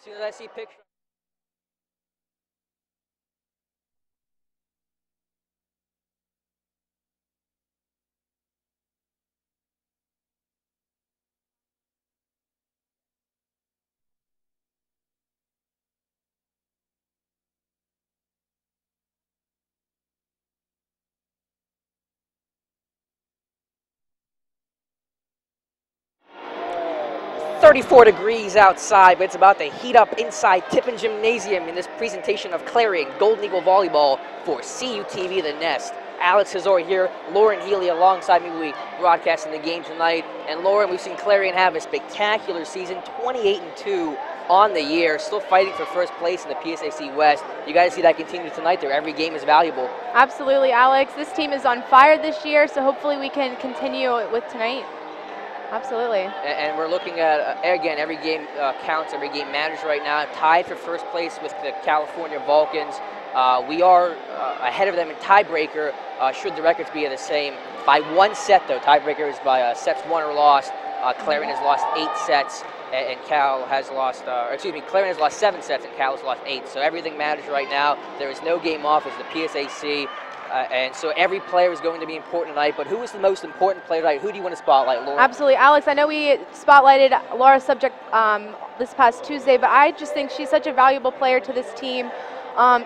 As soon as I see pictures. "34 degrees outside, but it's about to heat up inside Tippin Gymnasium in this presentation of Clarion Golden Eagle Volleyball for CUTV The Nest. Alex Kozora here, Lauren Healy alongside me. We broadcasting the game tonight. And Lauren, we've seen Clarion have a spectacular season, 28-2 on the year, still fighting for first place in the PSAC West. You got to see that continue tonight there. Every game is valuable. Absolutely, Alex. This team is on fire this year, so hopefully we can continue with tonight. Absolutely. And we're looking at, again, every game counts, every game matters right now. Tied for first place with the California Vulcans. We are ahead of them in tiebreaker, should the records be the same. By 1 set, though. Tiebreaker is by sets won or lost. Clarion has lost 8 sets, and Cal has lost, Clarion has lost 7 sets, and Cal has lost 8. So everything matters right now. There is no game off. It's the PSAC. And so every player is going to be important tonight, but who is the most important player tonight? Who do you want to spotlight, Laura? Absolutely, Alex. I know we spotlighted Laura Subject this past Tuesday, but I just think she's such a valuable player to this team.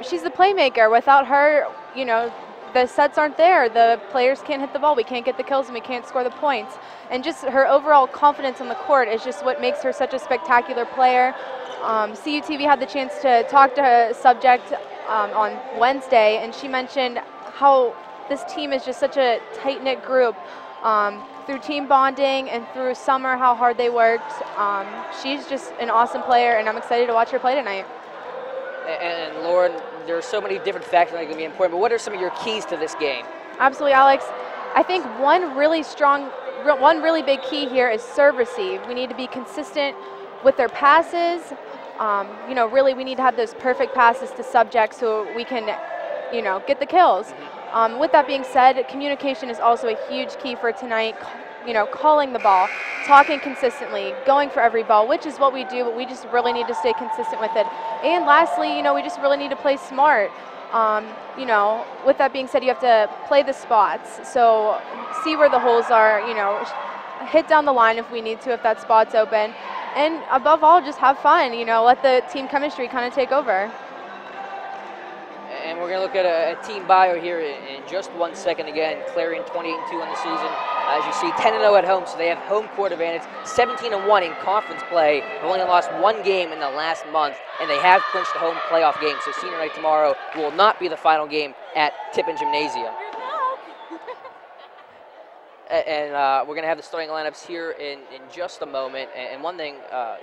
She's the playmaker. Without her, you know, the sets aren't there. The players can't hit the ball. We can't get the kills, and we can't score the points. And just her overall confidence on the court is just what makes her such a spectacular player. CUTV had the chance to talk to her Subject on Wednesday, and she mentioned how this team is just such a tight-knit group. Through team bonding and through summer, how hard they worked. She's just an awesome player, and I'm excited to watch her play tonight. And Lauren, there are so many different factors that are going to be important, but what are some of your keys to this game? Absolutely, Alex. I think one really big key here is serve receive. We need to be consistent with their passes. You know, really we need to have those perfect passes to Subject so we can, you know, get the kills. With that being said, communication is also a huge key for tonight. You know, calling the ball, talking consistently, going for every ball, which is what we do, but we just really need to stay consistent with it. And lastly, you know, we just really need to play smart. You know, with that being said, you have to play the spots. So see where the holes are, you know, hit down the line if we need to, if that spot's open. And above all, just have fun, you know, let the team chemistry kind of take over. And we're going to look at a team bio here in just 1 second. Again, Clarion 28-2 on the season. As you see, 10-0 at home, so they have home court advantage. 17-1 in conference play. They've only lost 1 game in the last month, and they have clinched the home playoff game. So senior night tomorrow will not be the final game at Tippin Gymnasium. And we're going to have the starting lineups here in just a moment. And one thing,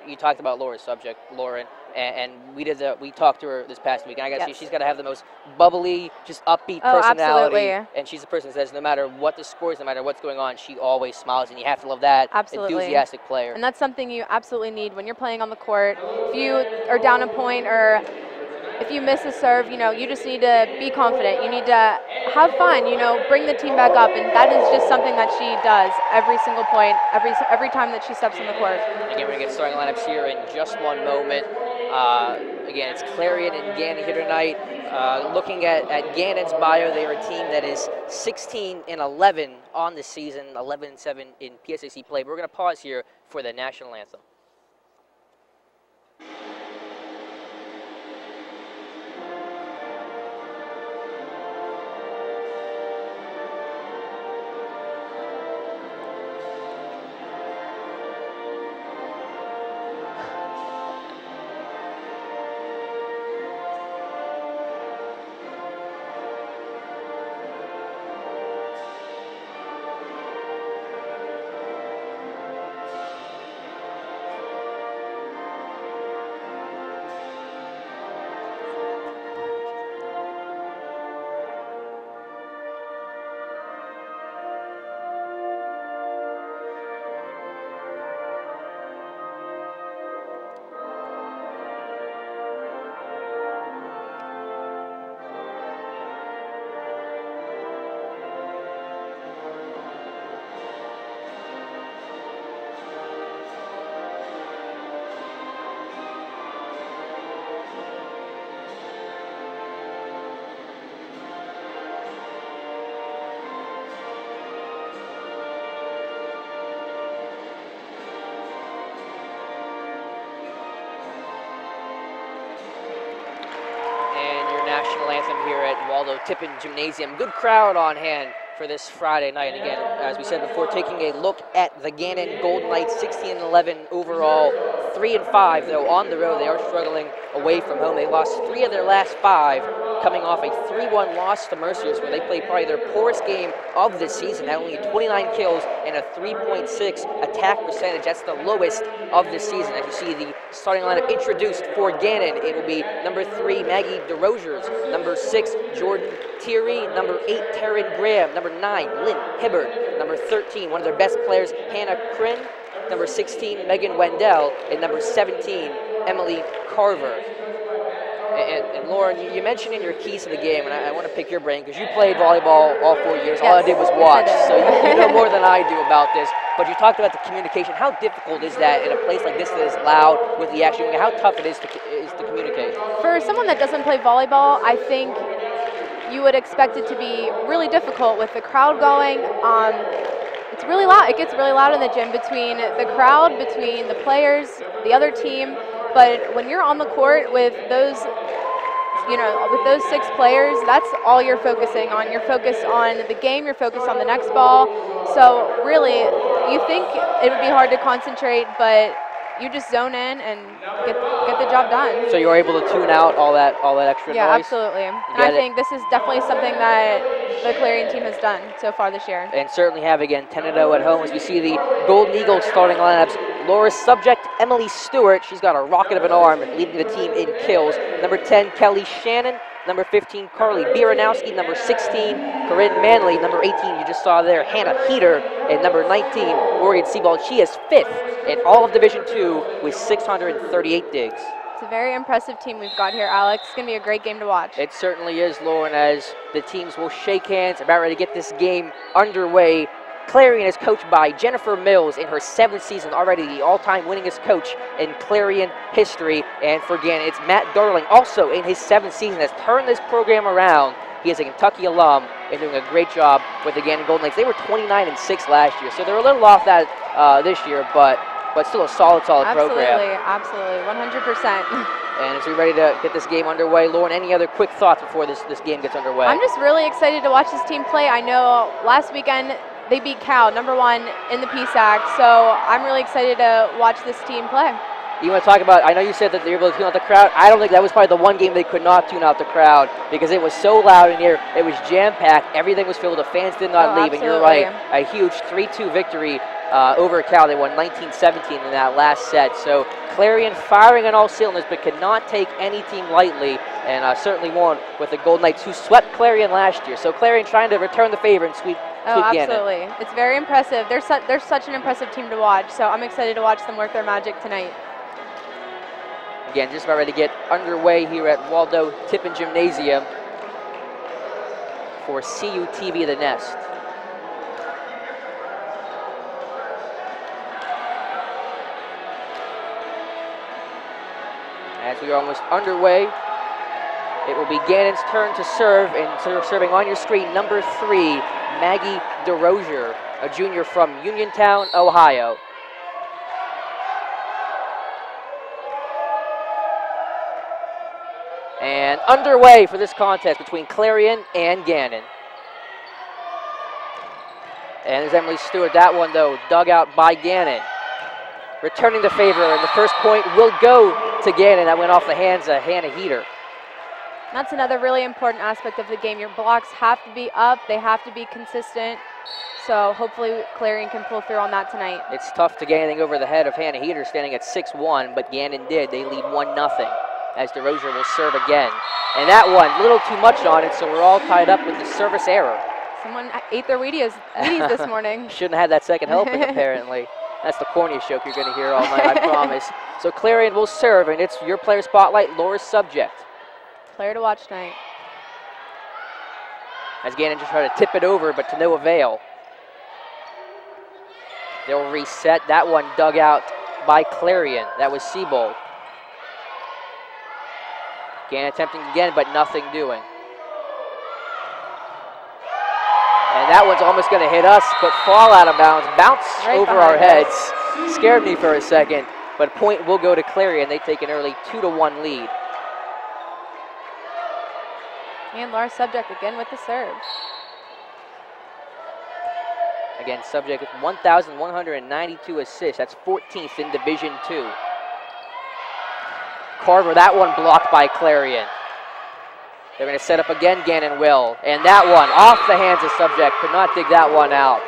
you talked about Laura's Subject, Lauren, and we talked to her this past week. And I got to see she's got to have the most bubbly, just upbeat personality. Absolutely. And she's the person that says no matter what the score is, no matter what's going on, she always smiles. And you have to love that enthusiastic player. And that's something you absolutely need when you're playing on the court. If you are down a point or if you miss a serve, you know, you just need to be confident. You need to have fun, you know, bring the team back up. And that is just something that she does every single point, every time that she steps on the court. Again, we're going to get starting lineups here in just one moment. Again, it's Clarion and Gannon here tonight. Looking at Gannon's bio, they are a team that is 16-11 on the season, 11-7 in PSAC play. But we're going to pause here for the national anthem. here at Waldo Tippin Gymnasium. Good crowd on hand for this Friday night. And again, as we said before, taking a look at the Gannon Golden Knights, 16-11 overall, 3-5 though on the road. They are struggling away from home. They lost 3 of their last 5, coming off a 3-1 loss to Merciers, where they played probably their poorest game of the season. Had only 29 kills and a 3.6 attack percentage. That's the lowest of the season. As you see the starting lineup introduced for Gannon, it will be number 3, Maggie DeRosiers, number 6, Jordan Thierry, number 8, Taryn Graham, number 9, Lynn Hibbard, number 13, one of their best players, Hannah Crin, number 16, Megan Wendell, and number 17, Emily Carver. And Lauren, you mentioned in your keys to the game, and I want to pick your brain because you played volleyball all 4 years. Yes. All I did was watch, so you know more than I do about this. But you talked about the communication. How difficult is that in a place like this that is loud with the action? How tough it is to communicate? For someone that doesn't play volleyball, I think you would expect it to be really difficult with the crowd going. It's really loud. It gets really loud in the gym between the crowd, between the players, the other team. But when you're on the court with those, with those 6 players, that's all you're focusing on. You're focused on the game. You're focused on the next ball. So really, you think it would be hard to concentrate, but you just zone in and get the job done. So you're able to tune out all that extra noise? Yeah, absolutely. And I think this is definitely something that the Clarion team has done so far this year. And certainly have, again, 10-0 at home as we see the Golden Eagles starting lineups. Laura's subject, Emily Stewart. She's got a rocket of an arm, leading the team in kills. Number 10, Kelly Shannon. Number 15, Carly Bieranowski. Number 16, Corinne Manley. Number 18, you just saw there, Hannah Heater. And number 19, Morgan Sebald. She is 5th in all of Division II with 638 digs. It's a very impressive team we've got here, Alex. It's going to be a great game to watch. It certainly is, Lauren, as the teams will shake hands, about ready to get this game underway. Clarion is coached by Jennifer Mills in her 7th season, already the all-time winningest coach in Clarion history. And for Gannon, it's Matt Darling, also in his 7th season, has turned this program around. He is a Kentucky alum and doing a great job with the Gannon Golden Knights. They were 29-6 last year, so they're a little off that this year, but still a solid program. Absolutely, 100%. And as we're ready to get this game underway, Lauren, any other quick thoughts before this game gets underway? I'm just really excited to watch this team play. I know last weekend they beat Cal, number 1 in the PSAC, so I'm really excited to watch this team play. You want to talk about, I know you said that they were able to tune out the crowd. I don't think that was probably the one game they could not tune out the crowd because it was so loud in here. It was jam-packed. Everything was filled. The fans did not leave. Absolutely. And you're right, a huge 3-2 victory over Cal. They won 19-17 in that last set. So Clarion firing on all cylinders, but cannot take any team lightly, and certainly won with the Golden Knights, who swept Clarion last year. So Clarion trying to return the favor and sweep absolutely. Gannon. It's very impressive. They're such an impressive team to watch, so I'm excited to watch them work their magic tonight. Again, just about ready to get underway here at Waldo Tippin Gymnasium for CUTV The Nest. As we are almost underway, it will be Gannon's turn to serve, and serving on your screen, number 3, Maggie DeRosier, a junior from Uniontown, Ohio. And underway for this contest between Clarion and Gannon. And there's Emily Stewart. That one, though, dug out by Gannon. Returning the favor, and the first point will go to Gannon. That went off the hands of Hannah Heater. That's another really important aspect of the game. Your blocks have to be up. They have to be consistent. So hopefully Clarion can pull through on that tonight. It's tough to get anything over the head of Hannah Heater, standing at 6-1, but Gannon did. They lead 1-0 as DeRosier will serve again. And that one, a little too much on it, so we're all tied up with the service error. Someone ate their Wheaties this morning. Shouldn't have had that second helping, apparently. That's the corniest joke you're going to hear all night, I promise. So Clarion will serve, and it's your player spotlight, Laura's subject. Player to watch tonight. As Gannon just tried to tip it over, but to no avail. They'll reset. That one dug out by Clarion. That was Sebald. Gannon attempting again, but nothing doing. And that one's almost going to hit us, but fall out of bounds. Bounce right over our heads. Scared me for a second, but point will go to Clarion. They take an early 2-1 lead. And Laura Subject again with the serve. Again, Subject with 1,192 assists. That's 14th in Division II. Carver, that one blocked by Clarion. They're going to set up again, Gannon will. And that one off the hands of Subject. Could not dig that one out.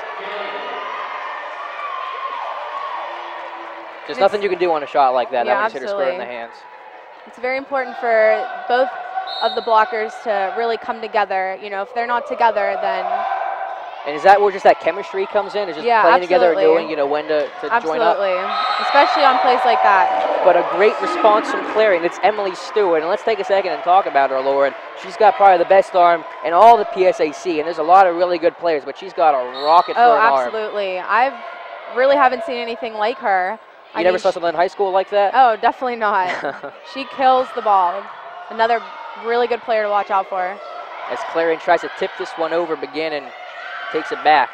There's nothing you can do on a shot like that. Yeah, that one just hit her square in the absolutely. hands. It's very important for both of the blockers to really come together. You know, if they're not together, then... And is that where just that chemistry comes in? Is just playing together and knowing, you know, when to join up? Absolutely, especially on plays like that. But a great response from Clarion. It's Emily Stewart. And let's take a second and talk about her, Lauren. She's got probably the best arm in all the PSAC. And there's a lot of really good players, but she's got a rocket for an arm. Oh, absolutely. I really haven't seen anything like her. You never saw someone in high school like that? Oh, definitely not. She kills the ball. Another really good player to watch out for. As Clarion tries to tip this one over, Gannon takes it back.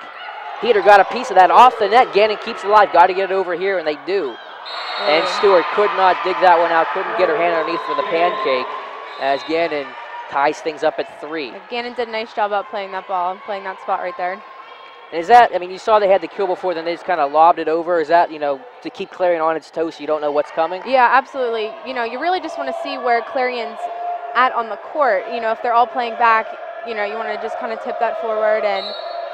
Heater got a piece of that off the net. Gannon keeps it alive. Got to get it over here, and they do. And Stewart could not dig that one out. Couldn't get her hand underneath for the pancake as Gannon ties things up at 3. Gannon did a nice job up playing that ball, playing that spot right there. And is that, I mean, you saw they had the kill before, then they just kind of lobbed it over. Is that, you know, to keep Clarion on its toes so you don't know what's coming? Yeah, absolutely. You know, you really just want to see where Clarion's at on the court. You know, if they're all playing back, you know, you want to just kind of tip that forward and,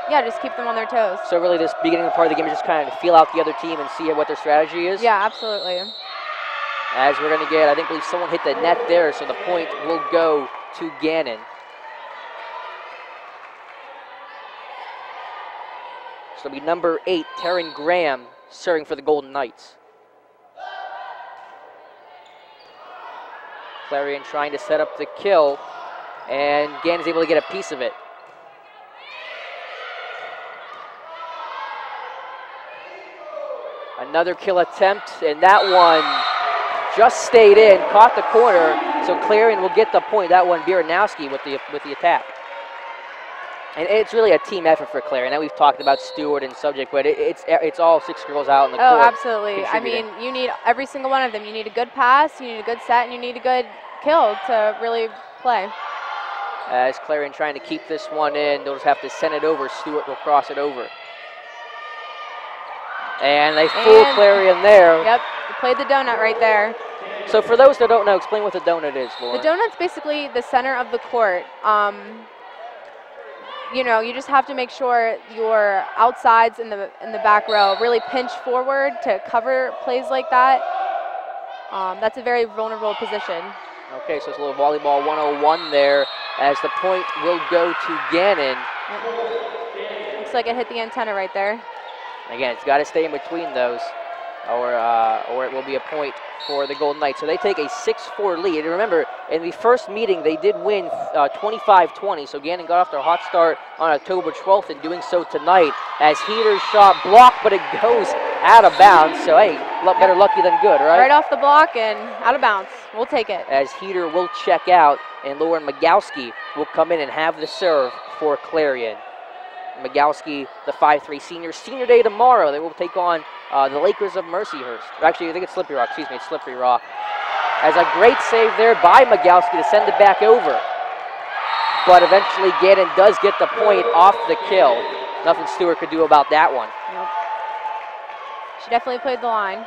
yeah, just keep them on their toes. So really this beginning part of the game is just kind of feel out the other team and see what their strategy is? Yeah, absolutely. As we're going to get, I believe someone hit the net there, so the point will go to Gannon. So it'll be number 8, Taryn Graham, serving for the Golden Knights. Clarion trying to set up the kill, and Gannon's able to get a piece of it. Another kill attempt, and that one just stayed in, caught the corner, so Clarion will get the point. That one, Biranowski with the attack. And it's really a team effort for Clarion. Now we've talked about Stewart and Subject, but it's all 6 girls out in the court. Oh, absolutely. I mean, you need every single one of them. You need a good pass, you need a good set, and you need a good kill to really play. As Clarion trying to keep this one in, they'll just have to send it over. Stewart will cross it over. And they fool Clarion there. Yep, you played the donut right there. So for those that don't know, explain what the donut is, Lauren. The donut's basically the center of the court. You know, you just have to make sure your outsides in the back row really pinch forward to cover plays like that. That's a very vulnerable position. Okay, so it's a little volleyball 101 there as the point will go to Gannon. Looks like it hit the antenna right there. Again, it's got to stay in between those, or it will be a point for the Golden Knights. So they take a 6-4 lead. And remember, in the first meeting, they did win 25-20. So Gannon got off their hot start on October 12th and doing so tonight as Heater's shot blocked, but it goes out of bounds. So, hey, better lucky than good, right? Right off the block and out of bounds. We'll take it. As Heater will check out, and Lauren Magowski will come in and have the serve for Clarion. Magowski, the 5'3" senior day tomorrow. They will take on the Lakers of Mercyhurst. Actually, I think it's Slippery Rock. Excuse me, it's Slippery Rock. As a great save there by Magowski to send it back over. But eventually Gannon does get the point off the kill. Nothing Stewart could do about that one. Nope. She definitely played the line.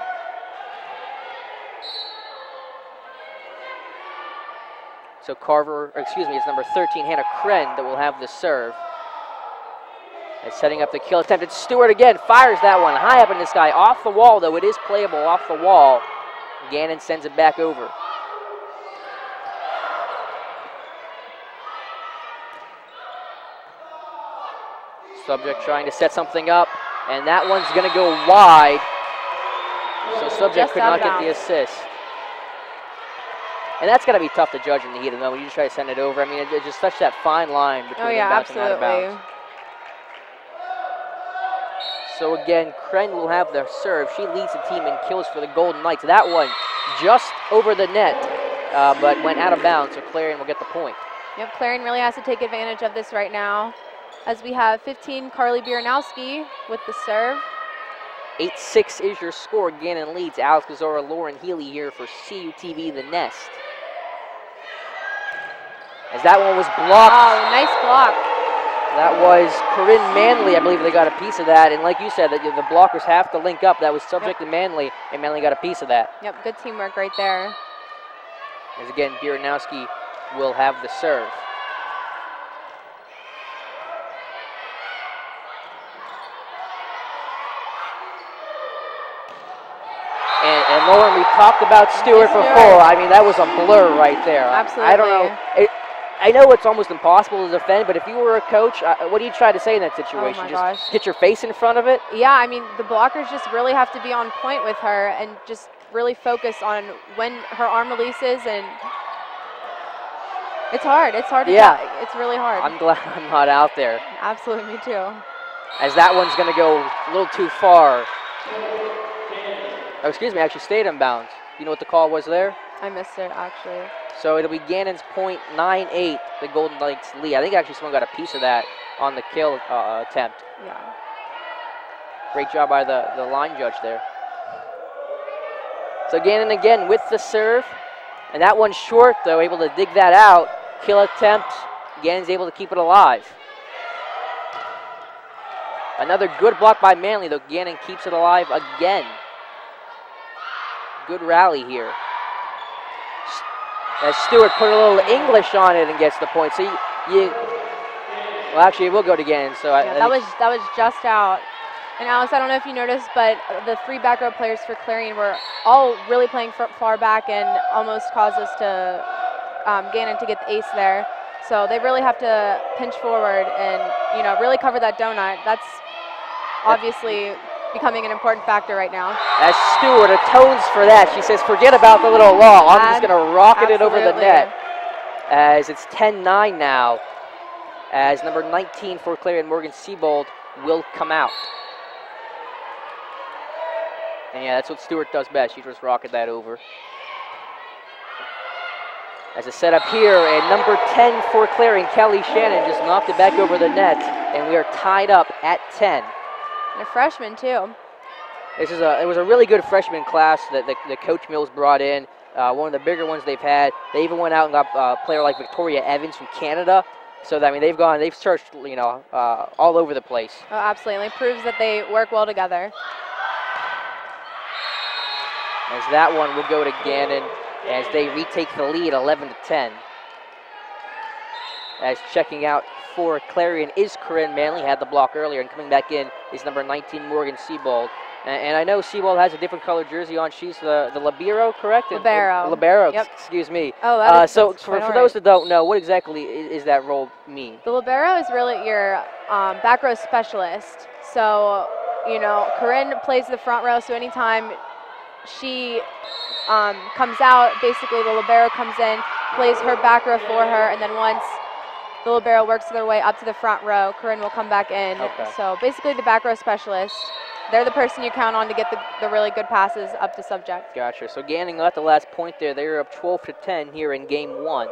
So it's number 13, Hannah Kren, that will have the serve. And setting up the kill attempt. It's Stewart again, fires that one high up in the sky. Off the wall, though. It is playable off the wall. Gannon sends it back over. Subject trying to set something up, and that one's going to go wide. So Subject could not get the assist. And that's got to be tough to judge in the heat of the moment. You just try to send it over. I mean, it's just such that fine line between inbounds and out of bounds. So again, Kren will have the serve. She leads the team in kills for the Golden Knights. That one just over the net, but went out of bounds, so Clarion will get the point. Yep, Clarion really has to take advantage of this right now. As we have 15, Carly Biranowski with the serve. 8-6 is your score. Gannon leads. Alex Kozora, Lauren Healy here for CUTV The Nest. As that one was blocked. Oh, nice block. That was Corinne Manley. I believe they got a piece of that. And like you said, that the blockers have to link up. That was Subject and Manley, and Manley got a piece of that. Yep, good teamwork right there. As again, Bieranowski will have the serve. And Lauren, we talked about Stewart before. I mean, that was a blur right there. Absolutely. I don't know. I know it's almost impossible to defend, but if you were a coach, what do you try to say in that situation? Oh my just gosh. Get your face in front of it? Yeah, I mean, the blockers just really have to be on point with her and just really focus on when her arm releases, and it's hard. It's hard to it's really hard. I'm glad I'm not out there. Absolutely, me too. As that one's going to go a little too far. Oh, excuse me, actually stayed in bounds. You know what the call was there? I missed it, actually. So it'll be Gannon's .98, the Golden Knights lead. I think actually someone got a piece of that on the kill attempt. Yeah. Great job by the line judge there. So Gannon again with the serve. And that one's short, though, able to dig that out. Kill attempt. Gannon's able to keep it alive. Another good block by Manley, though Gannon keeps it alive again. Good rally here. As Stewart put a little English on it and gets the point. So well, actually, it will go to Gannon. So yeah, that was just out. And Alice, I don't know if you noticed, but the 3 back row players for Clarion were all really playing far back and almost caused us to Gannon to get the ace there. So they really have to pinch forward and really cover that donut. That's obviously becoming an important factor right now. As Stewart atones for that, she says, forget about the little law. I'm just going to rocket it over the net. As it's 10-9 now, as number 19 for Clarion, Morgan Siebold, will come out. And yeah, that's what Stewart does best. She just rocket that over. As a setup here, and number 10 for Clarion, Kelly Shannon, just knocked it back over the net, and we are tied up at 10. And a freshman, too. It was a really good freshman class that the Coach Mills brought in. One of the bigger ones they've had. They even went out and got a player like Victoria Evans from Canada. So I mean, they've searched all over the place. Oh, absolutely. It proves that they work well together. As that one will go to Gannon as they retake the lead 11-10. As checking out for Clarion is Corinne Manley, had the block earlier, and coming back in is number 19 Morgan Siebold. And I know Siebold has a different colored jersey on. She's the libero, correct? Libero. Libero, yep. Excuse me. Oh, so for those that don't know, what exactly is that role mean? The libero is really your back row specialist. So, Corinne plays the front row, so anytime she comes out, basically the libero comes in, plays her back row for her, and then once the libero works their way up to the front row, Corinne will come back in. Okay. So basically the back row specialist. They're the person you count on to get the really good passes up to Subject. Gotcha. So Gannon got the last point there. They are up 12-10 here in game 1.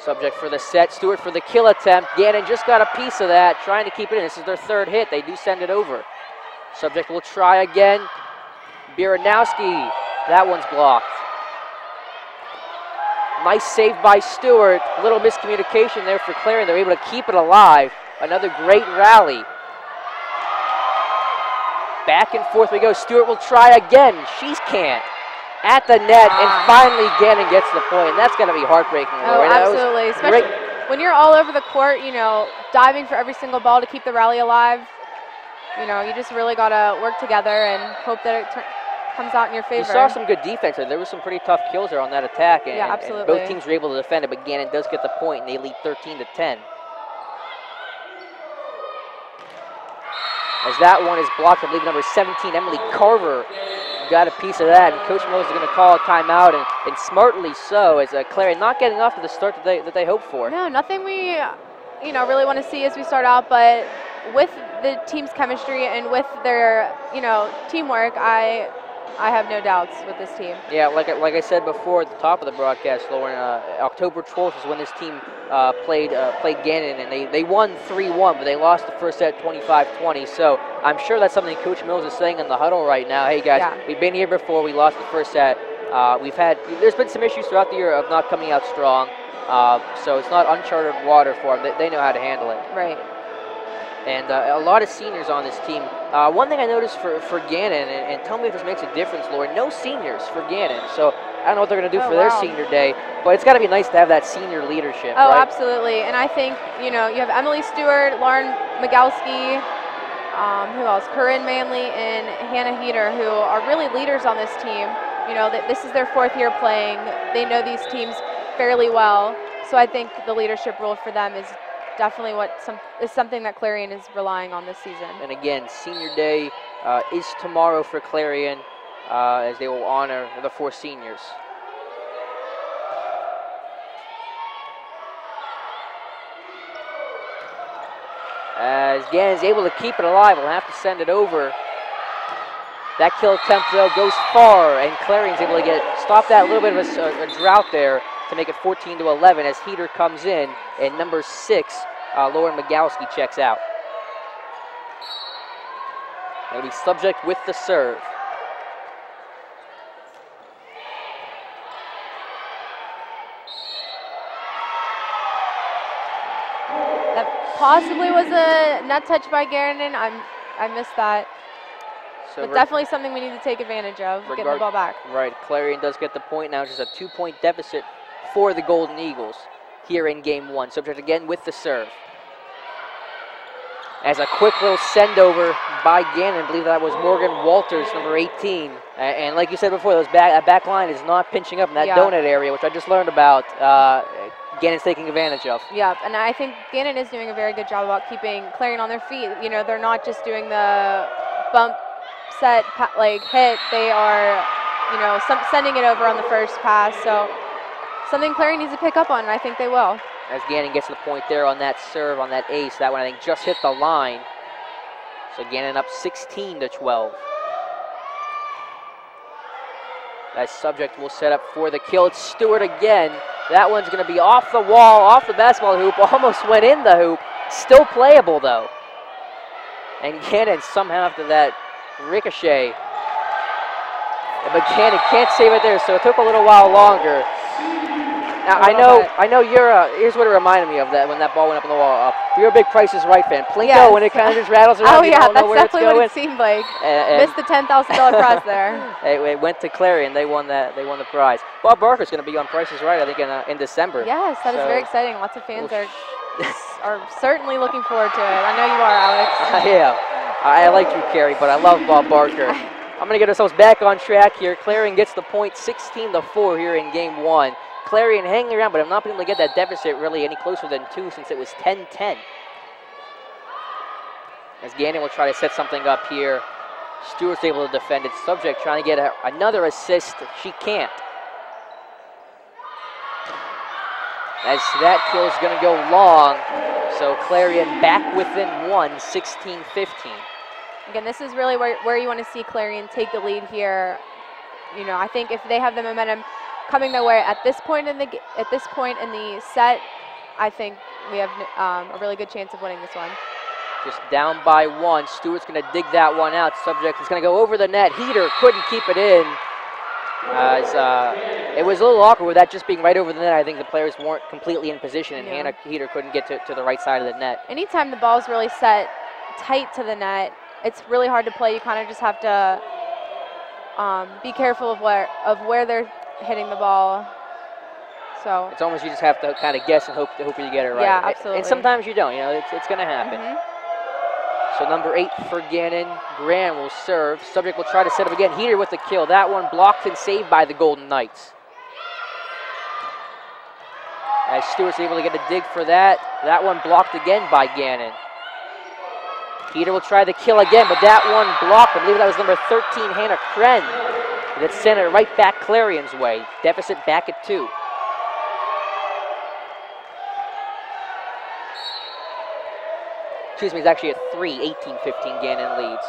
Subject for the set, Stewart for the kill attempt. Gannon just got a piece of that, trying to keep it in. This is their 3rd hit. They do send it over. Subject will try again. Bieranowski, that one's blocked. Nice save by Stewart. Little miscommunication there for Clarion. They're able to keep it alive. Another great rally. Back and forth we go. Stewart will try again. She can't. At the net, and finally Gannon gets the point. And that's going to be heartbreaking. Oh, absolutely. Especially when you're all over the court, diving for every single ball to keep the rally alive. You just really got to work together and hope that it comes out in your favor. You saw some good defense there. There was some pretty tough kills there on that attack. And, yeah, absolutely. And both teams were able to defend it, but Gannon does get the point, and they lead 13-10. As that one is blocked, I believe number 17, Emily Carver, got a piece of that. And Coach Mills is going to call a timeout, and smartly so, as Clarion not getting off to the start that they hoped for. No, nothing we really want to see as we start out, but with the team's chemistry and with their teamwork, I have no doubts with this team. Yeah, like I said before at the top of the broadcast, Lauren, October 12th is when this team played Gannon, and they won 3-1, but they lost the first set 25-20. So I'm sure that's something Coach Mills is saying in the huddle right now. Hey guys, we've been here before. We lost the first set. There's been some issues throughout the year of not coming out strong, so it's not uncharted water for them. They know how to handle it. Right. And a lot of seniors on this team. One thing I noticed for Gannon, and tell me if this makes a difference, Lauren, no seniors for Gannon. So I don't know what they're going to do for their senior day, but it's got to be nice to have that senior leadership. Oh, right? Absolutely. And I think, you have Emily Stewart, Lauren Migalski, who else? Corinne Manley and Hannah Heater, who are really leaders on this team. This is their 4th year playing. They know these teams fairly well. So I think the leadership role for them is definitely something that Clarion is relying on this season. And again, senior day is tomorrow for Clarion, as they will honor the 4 seniors. As Gannon is able to keep it alive, we'll have to send it over. That kill attempt, though, goes far, and Clarion's able to stop that little bit of a drought there to make it 14-11 as Heater comes in, and number 6, Lauren Migalski, checks out. It'll be Subject with the serve. That possibly was a net touch by Gannon. I missed that. So but definitely something we need to take advantage of, getting the ball back. Right, Clarion does get the point now. Just a 2-point deficit for the Golden Eagles here in game 1. Subject again with the serve. As a quick little send over by Gannon, I believe that was Morgan Walters, number 18. And like you said before, that back line is not pinching up in that donut area, which I just learned about. Gannon's taking advantage of. Yeah, and I think Gannon is doing a very good job about keeping Clarion on their feet. They're not just doing the bump, set, hit. They are, sending it over on the first pass. So something Clarion needs to pick up on, and I think they will. As Gannon gets the point there on that serve, on that ace. That one, I think, just hit the line. So Gannon up 16-12. That Subject will set up for the kill. It's Stewart again. That one's going to be off the wall, off the basketball hoop. Almost went in the hoop. Still playable, though. And Gannon somehow, after that ricochet, but Gannon can't save it there, so it took a little while longer. Now, I know you're. Here's what it reminded me of that when that ball went up on the wall. You're a big Price is Right fan. Plinko, when it kind of just rattles around, you don't know where it's going. Oh yeah, that's definitely what it seemed like. Missed the $10,000 prize there. It went to Clarion. They won that. They won the prize. Bob Barker's going to be on Price is Right, I think, in December. Yes, that is very exciting. Lots of fans are certainly looking forward to it. I know you are, Alex. I am. I like you, Carrie, but I love Bob Barker. I'm going to get ourselves back on track here. Clarion gets the point, 16-4 here in game 1. Clarion hanging around, but I'm not been able to get that deficit really any closer than 2 since it was 10-10. As Gannon will try to set something up here. Stewart's able to defend it. Subject trying to get another assist. She can't. As that kill is going to go long. So Clarion back within 1, 16-15. Again, this is really where you want to see Clarion take the lead here. I think if they have the momentum coming their way at this point in the set, I think we have a really good chance of winning this one. Just down by 1. Stewart's going to dig that one out. Subject is going to go over the net. Heater couldn't keep it in. It was a little awkward with that just being right over the net. I think the players weren't completely in position, and Hannah Heater couldn't get to the right side of the net. Anytime the ball's really set tight to the net, it's really hard to play. You kind of just have to be careful of where they're hitting the ball. So it's almost you just have to kind of guess and hope you get it right. Yeah, absolutely. And sometimes you don't. It's going to happen. So number 8 for Gannon. Graham will serve. Subject will try to set up again. Heater with the kill. That one blocked and saved by the Golden Knights. As Stewart's able to get a dig for that. That one blocked again by Gannon. Heater will try the kill again, but that one blocked. I believe that was number 13, Hannah Kren. That sent it right back Clarion's way. Deficit back at 2. Excuse me, it's actually at 3, 18-15, Gannon leads.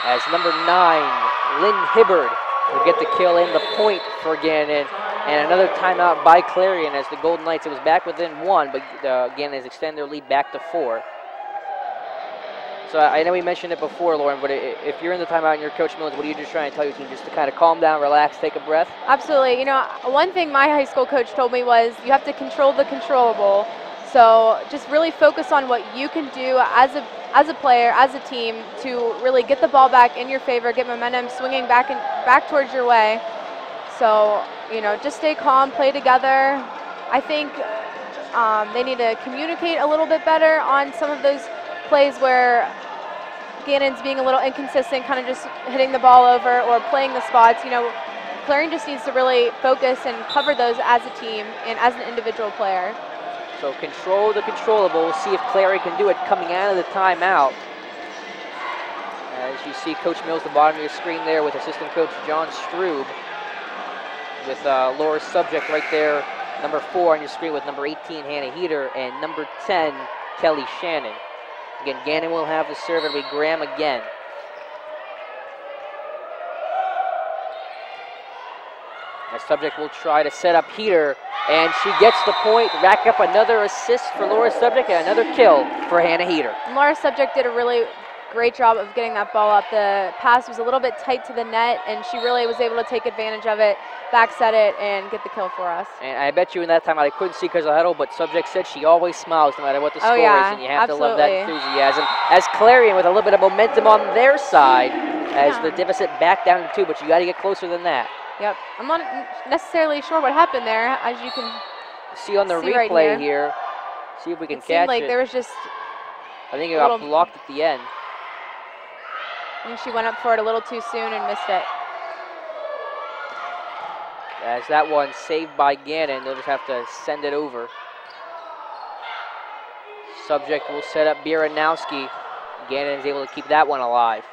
As number 9, Lynn Hibbard will get the kill in the point for Gannon. And another timeout by Clarion as the Golden Knights, it was back within 1, but Gannon has extended their lead back to 4. So I know we mentioned it before, Lauren, but if you're in the timeout and you're Coach Mills, what are you just trying to tell your team? Just to kind of calm down, relax, take a breath? Absolutely. You know, one thing my high school coach told me was you have to control the controllable. So just really focus on what you can do as a player, as a team, to really get the ball back in your favor, get momentum swinging back towards your way. So, you know, just stay calm, play together. I think they need to communicate a little bit better on some of those plays where Gannon's being a little inconsistent, kind of just hitting the ball over or playing the spots. You know, Clarion just needs to really focus and cover those as a team and as an individual player. So control the controllable. We'll see if Clarion can do it coming out of the timeout. As you see Coach Mills at the bottom of your screen there with assistant coach John Strube, with Laura's subject right there, number 4 on your screen with number 18 Hannah Heater and number 10 Kelly Shannon. Again, Gannon will have the serve. It'll be Graham again. The subject will try to set up Heater, and she gets the point, rack up another assist for Laura's subject, and another kill for Hannah Heater. And Laura's subject did a really great job of getting that ball up. The pass was a little bit tight to the net, and she really was able to take advantage of it, back set it, and get the kill for us. And I bet you in that time I couldn't see because of the huddle, but subject said she always smiles no matter what the score is, and you have to love that enthusiasm. As Clarion with a little bit of momentum on their side, as the deficit back down to 2, but you got to get closer than that. Yep, I'm not necessarily sure what happened there, as you can see on the replay right here. See if we can catch it. Seemed like there was just, I think it got blocked at the end. I think she went up for it a little too soon and missed it. As that one saved by Gannon, they'll just have to send it over. Subject will set up Biranowski. Gannon is able to keep that one alive.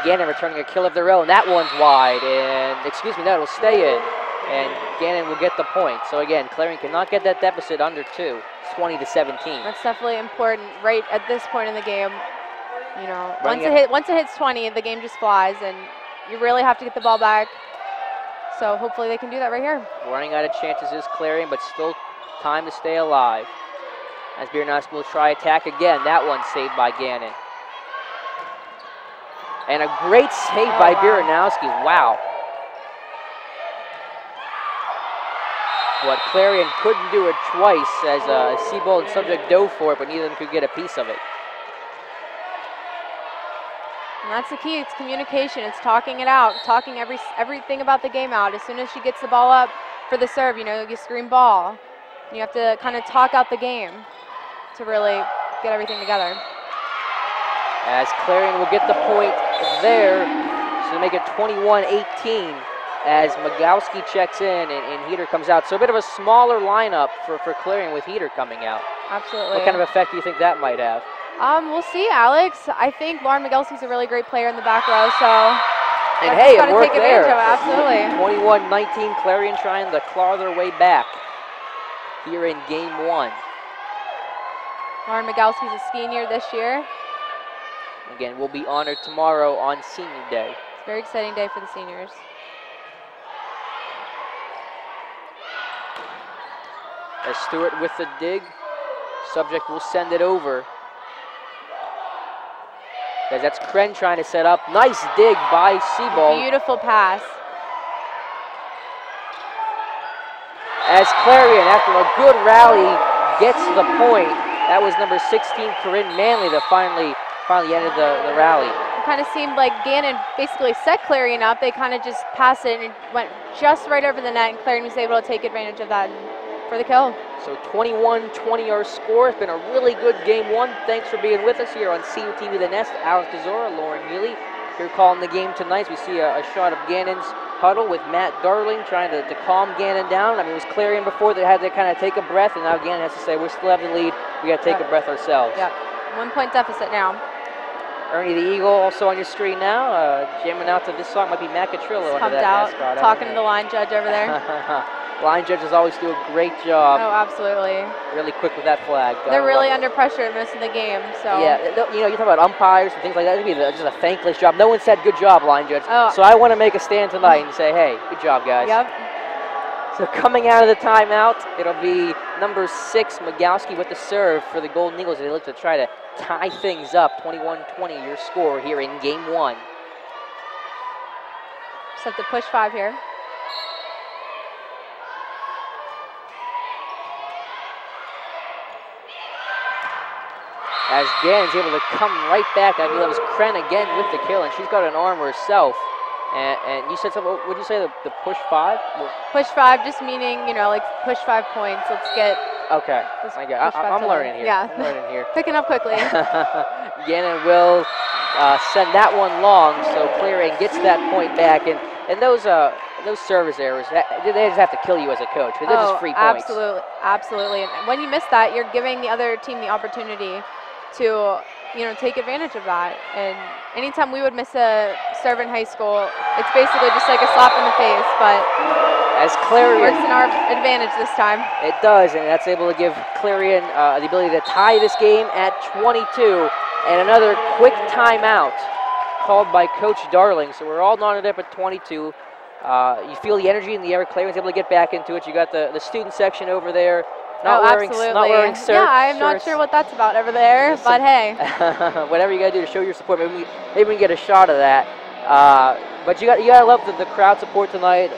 Gannon returning a kill of their own. That one's wide, and excuse me, that will stay in. And Gannon will get the point. So again, Clarion cannot get that deficit under 2. It's 20-17. That's definitely important right at this point in the game. You know, once it hits 20, the game just flies, and you really have to get the ball back. So hopefully they can do that right here. Running out of chances is Clarion, but still time to stay alive. As Biranowski will try attack again. That one saved by Gannon. And a great save by Biranowski. Wow. What Clarion couldn't do it twice, as Seabold and subject dove for it, but neither of them could get a piece of it. And that's the key. It's communication. It's talking it out, talking everything about the game out. As soon as she gets the ball up for the serve, you know, you scream ball. You have to kind of talk out the game to really get everything together. As Clarion will get the point there, so make it 21-18 as Magowski checks in and Heater comes out. So a bit of a smaller lineup for Clarion with Heater coming out. Absolutely. What kind of effect do you think that might have? We'll see, Alex. I think Lauren Magowski's a really great player in the back row, so and hey, it worked there. Absolutely. 21-19, Clarion trying to claw their way back here in game 1. Lauren Magowski's a senior this year. Again, we'll be honored tomorrow on Senior Day. It's a very exciting day for the seniors. As Stewart with the dig, subject will send it over. As that's Kren trying to set up. Nice dig by Seabold. Beautiful pass. As Clarion, after a good rally, gets the point. That was number 16, Corinne Manley, that finally ended the rally. It kind of seemed like Gannon basically set Clarion up. They kind of just passed it and it went just right over the net, and Clarion was able to take advantage of that for the kill. So 21-20 our score. It's been a really good game 1. Thanks for being with us here on CUTV The Nest. Alex Kozora, Lauren Healy here calling the game tonight. We see a shot of Gannon's huddle with Matt Darling trying to calm Gannon down. I mean, it was Clarion before that had to kind of take a breath, and now Gannon has to say, we still have the lead. We got to take a breath ourselves. Yeah, 1 point deficit now. Ernie the Eagle also on your screen now. Jamming out to this song might be Matt Catrillo under that mascot. Talking to the line judge over there. Line judges always do a great job. Oh, absolutely. Really quick with that flag. They're really under pressure most of the game. So yeah, you know, you talk about umpires and things like that. It'd be just a thankless job. No one said good job, line judge. Oh. So I want to make a stand tonight and say, hey, good job, guys. Yep. So coming out of the timeout, it'll be number 6, Magowski, with the serve for the Golden Eagles. They look to try to tie things up. 21-20 your score here in game 1. Just have to push 5 here. As Gannon's able to come right back. I believe that was Kren again with the kill, and she's got an arm herself. And you said something, what did you say, the push 5? Push 5 just meaning, you know, like push 5 points. Let's get. Okay. I'm learning here. Yeah. I'm learning here. Picking up quickly. Gannon will send that one long, so Clarion gets that point back. And those service errors, they just have to kill you as a coach, because they're just free points. Absolutely, absolutely. And when you miss that, you're giving the other team the opportunity to, you know, take advantage of that. And anytime we would miss a serve in high school, it's basically just like a slap in the face. But as Clarion works in our advantage this time. It does, and that's able to give Clarion the ability to tie this game at 22. And another quick timeout called by Coach Darling. So we're all knotted up at 22. You feel the energy in the air. Clarion's able to get back into it. You got the student section over there. Not wearing shirts. Yeah, I'm not sure what that's about over there, but hey. Whatever you gotta do to show your support, maybe we can get a shot of that. But you gotta love the crowd support tonight.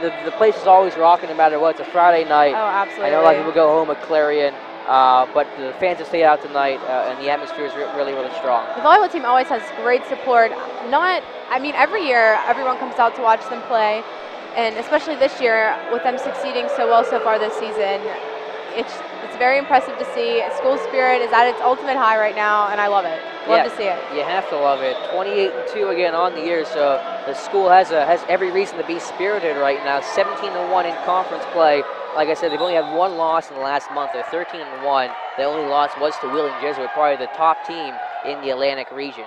The place is always rocking no matter what. It's a Friday night. Oh, absolutely. I know a lot of people go home at Clarion, but the fans have stayed out tonight, and the atmosphere is really, really strong. The volleyball team always has great support. I mean, every year everyone comes out to watch them play, and especially this year with them succeeding so well so far this season. It's very impressive to see. School spirit is at its ultimate high right now, and I love it. Love to see it. You have to love it. 28-2 again on the year, so the school has every reason to be spirited right now. 17-1 in conference play. Like I said, they've only had one loss in the last month. They're 13-1. The only loss was to Wheeling Jesuit, probably the top team in the Atlantic region.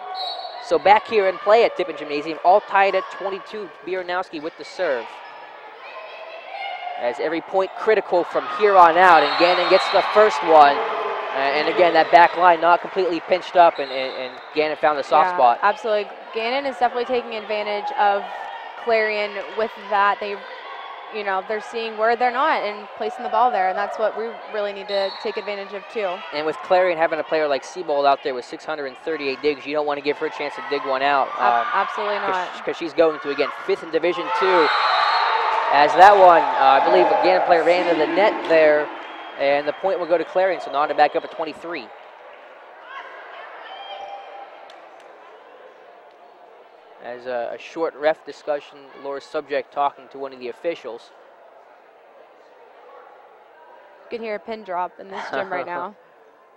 So back here in play at Tippin Gymnasium, all tied at 22. Bieranowski with the serve. As every point critical from here on out, and Gannon gets the first one. And again, that back line not completely pinched up, and Gannon found the soft spot. Absolutely. Gannon is definitely taking advantage of Clarion with that. They're seeing where they're not and placing the ball there, and that's what we really need to take advantage of too. And with Clarion having a player like Seabold out there with 638 digs, you don't want to give her a chance to dig one out. Absolutely not. Because she's going to, again, 5th in Division II. As that one, I believe a Gannon player ran into the net there, and the point will go to Clarion, so Nanda back up at 23. As a short ref discussion, Laura Subject talking to one of the officials. You can hear a pin drop in this gym right now.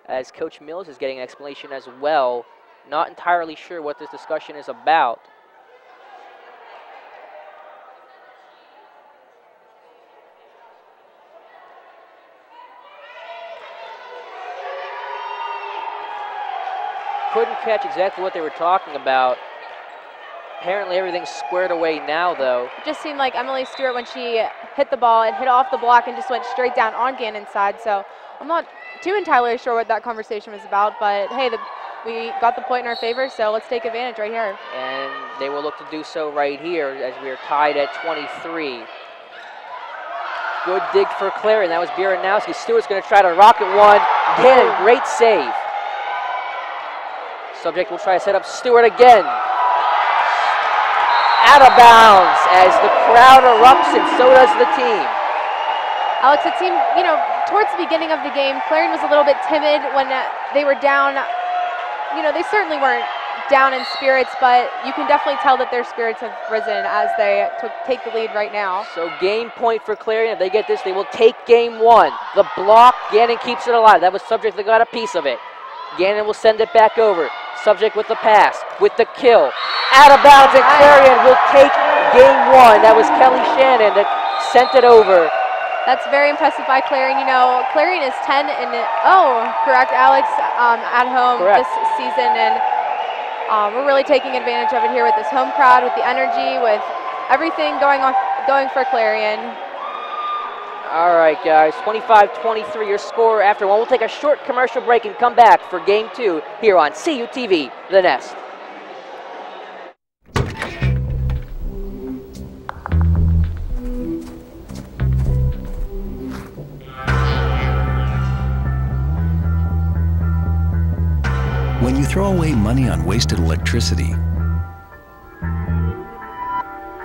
As Coach Mills is getting an explanation as well. Not entirely sure what this discussion is about. Couldn't catch exactly what they were talking about. Apparently everything's squared away now, though. It just seemed like Emily Stewart, when she hit the ball, it hit off the block and just went straight down on Gannon's side. So I'm not too entirely sure what that conversation was about, but hey, we got the point in our favor, so let's take advantage right here. And they will look to do so right here as we are tied at 23. Good dig for Clarion. That was Bieranowski. Stewart's going to try to rocket one. Gannon, great save. Subject will try to set up Stewart again. Out of bounds as the crowd erupts, and so does the team. Alex, the team, towards the beginning of the game, Clarion was a little bit timid when they were down. They certainly weren't down in spirits, but you can definitely tell that their spirits have risen as they take the lead right now. So game point for Clarion. If they get this, they will take game 1. The block, Gannon keeps it alive. That was Subject that got a piece of it. Gannon will send it back over. Subject with the pass, with the kill. Out of bounds, and Clarion will take game 1. That was Kelly Shannon that sent it over. That's very impressive by Clarion. Clarion is 10-0, correct, Alex, at home this season, and we're really taking advantage of it here with this home crowd, with the energy, with everything going for Clarion. All right, guys, 25-23 your score after one. We'll take a short commercial break and come back for game 2 here on CUTV, The Nest. When you throw away money on wasted electricity,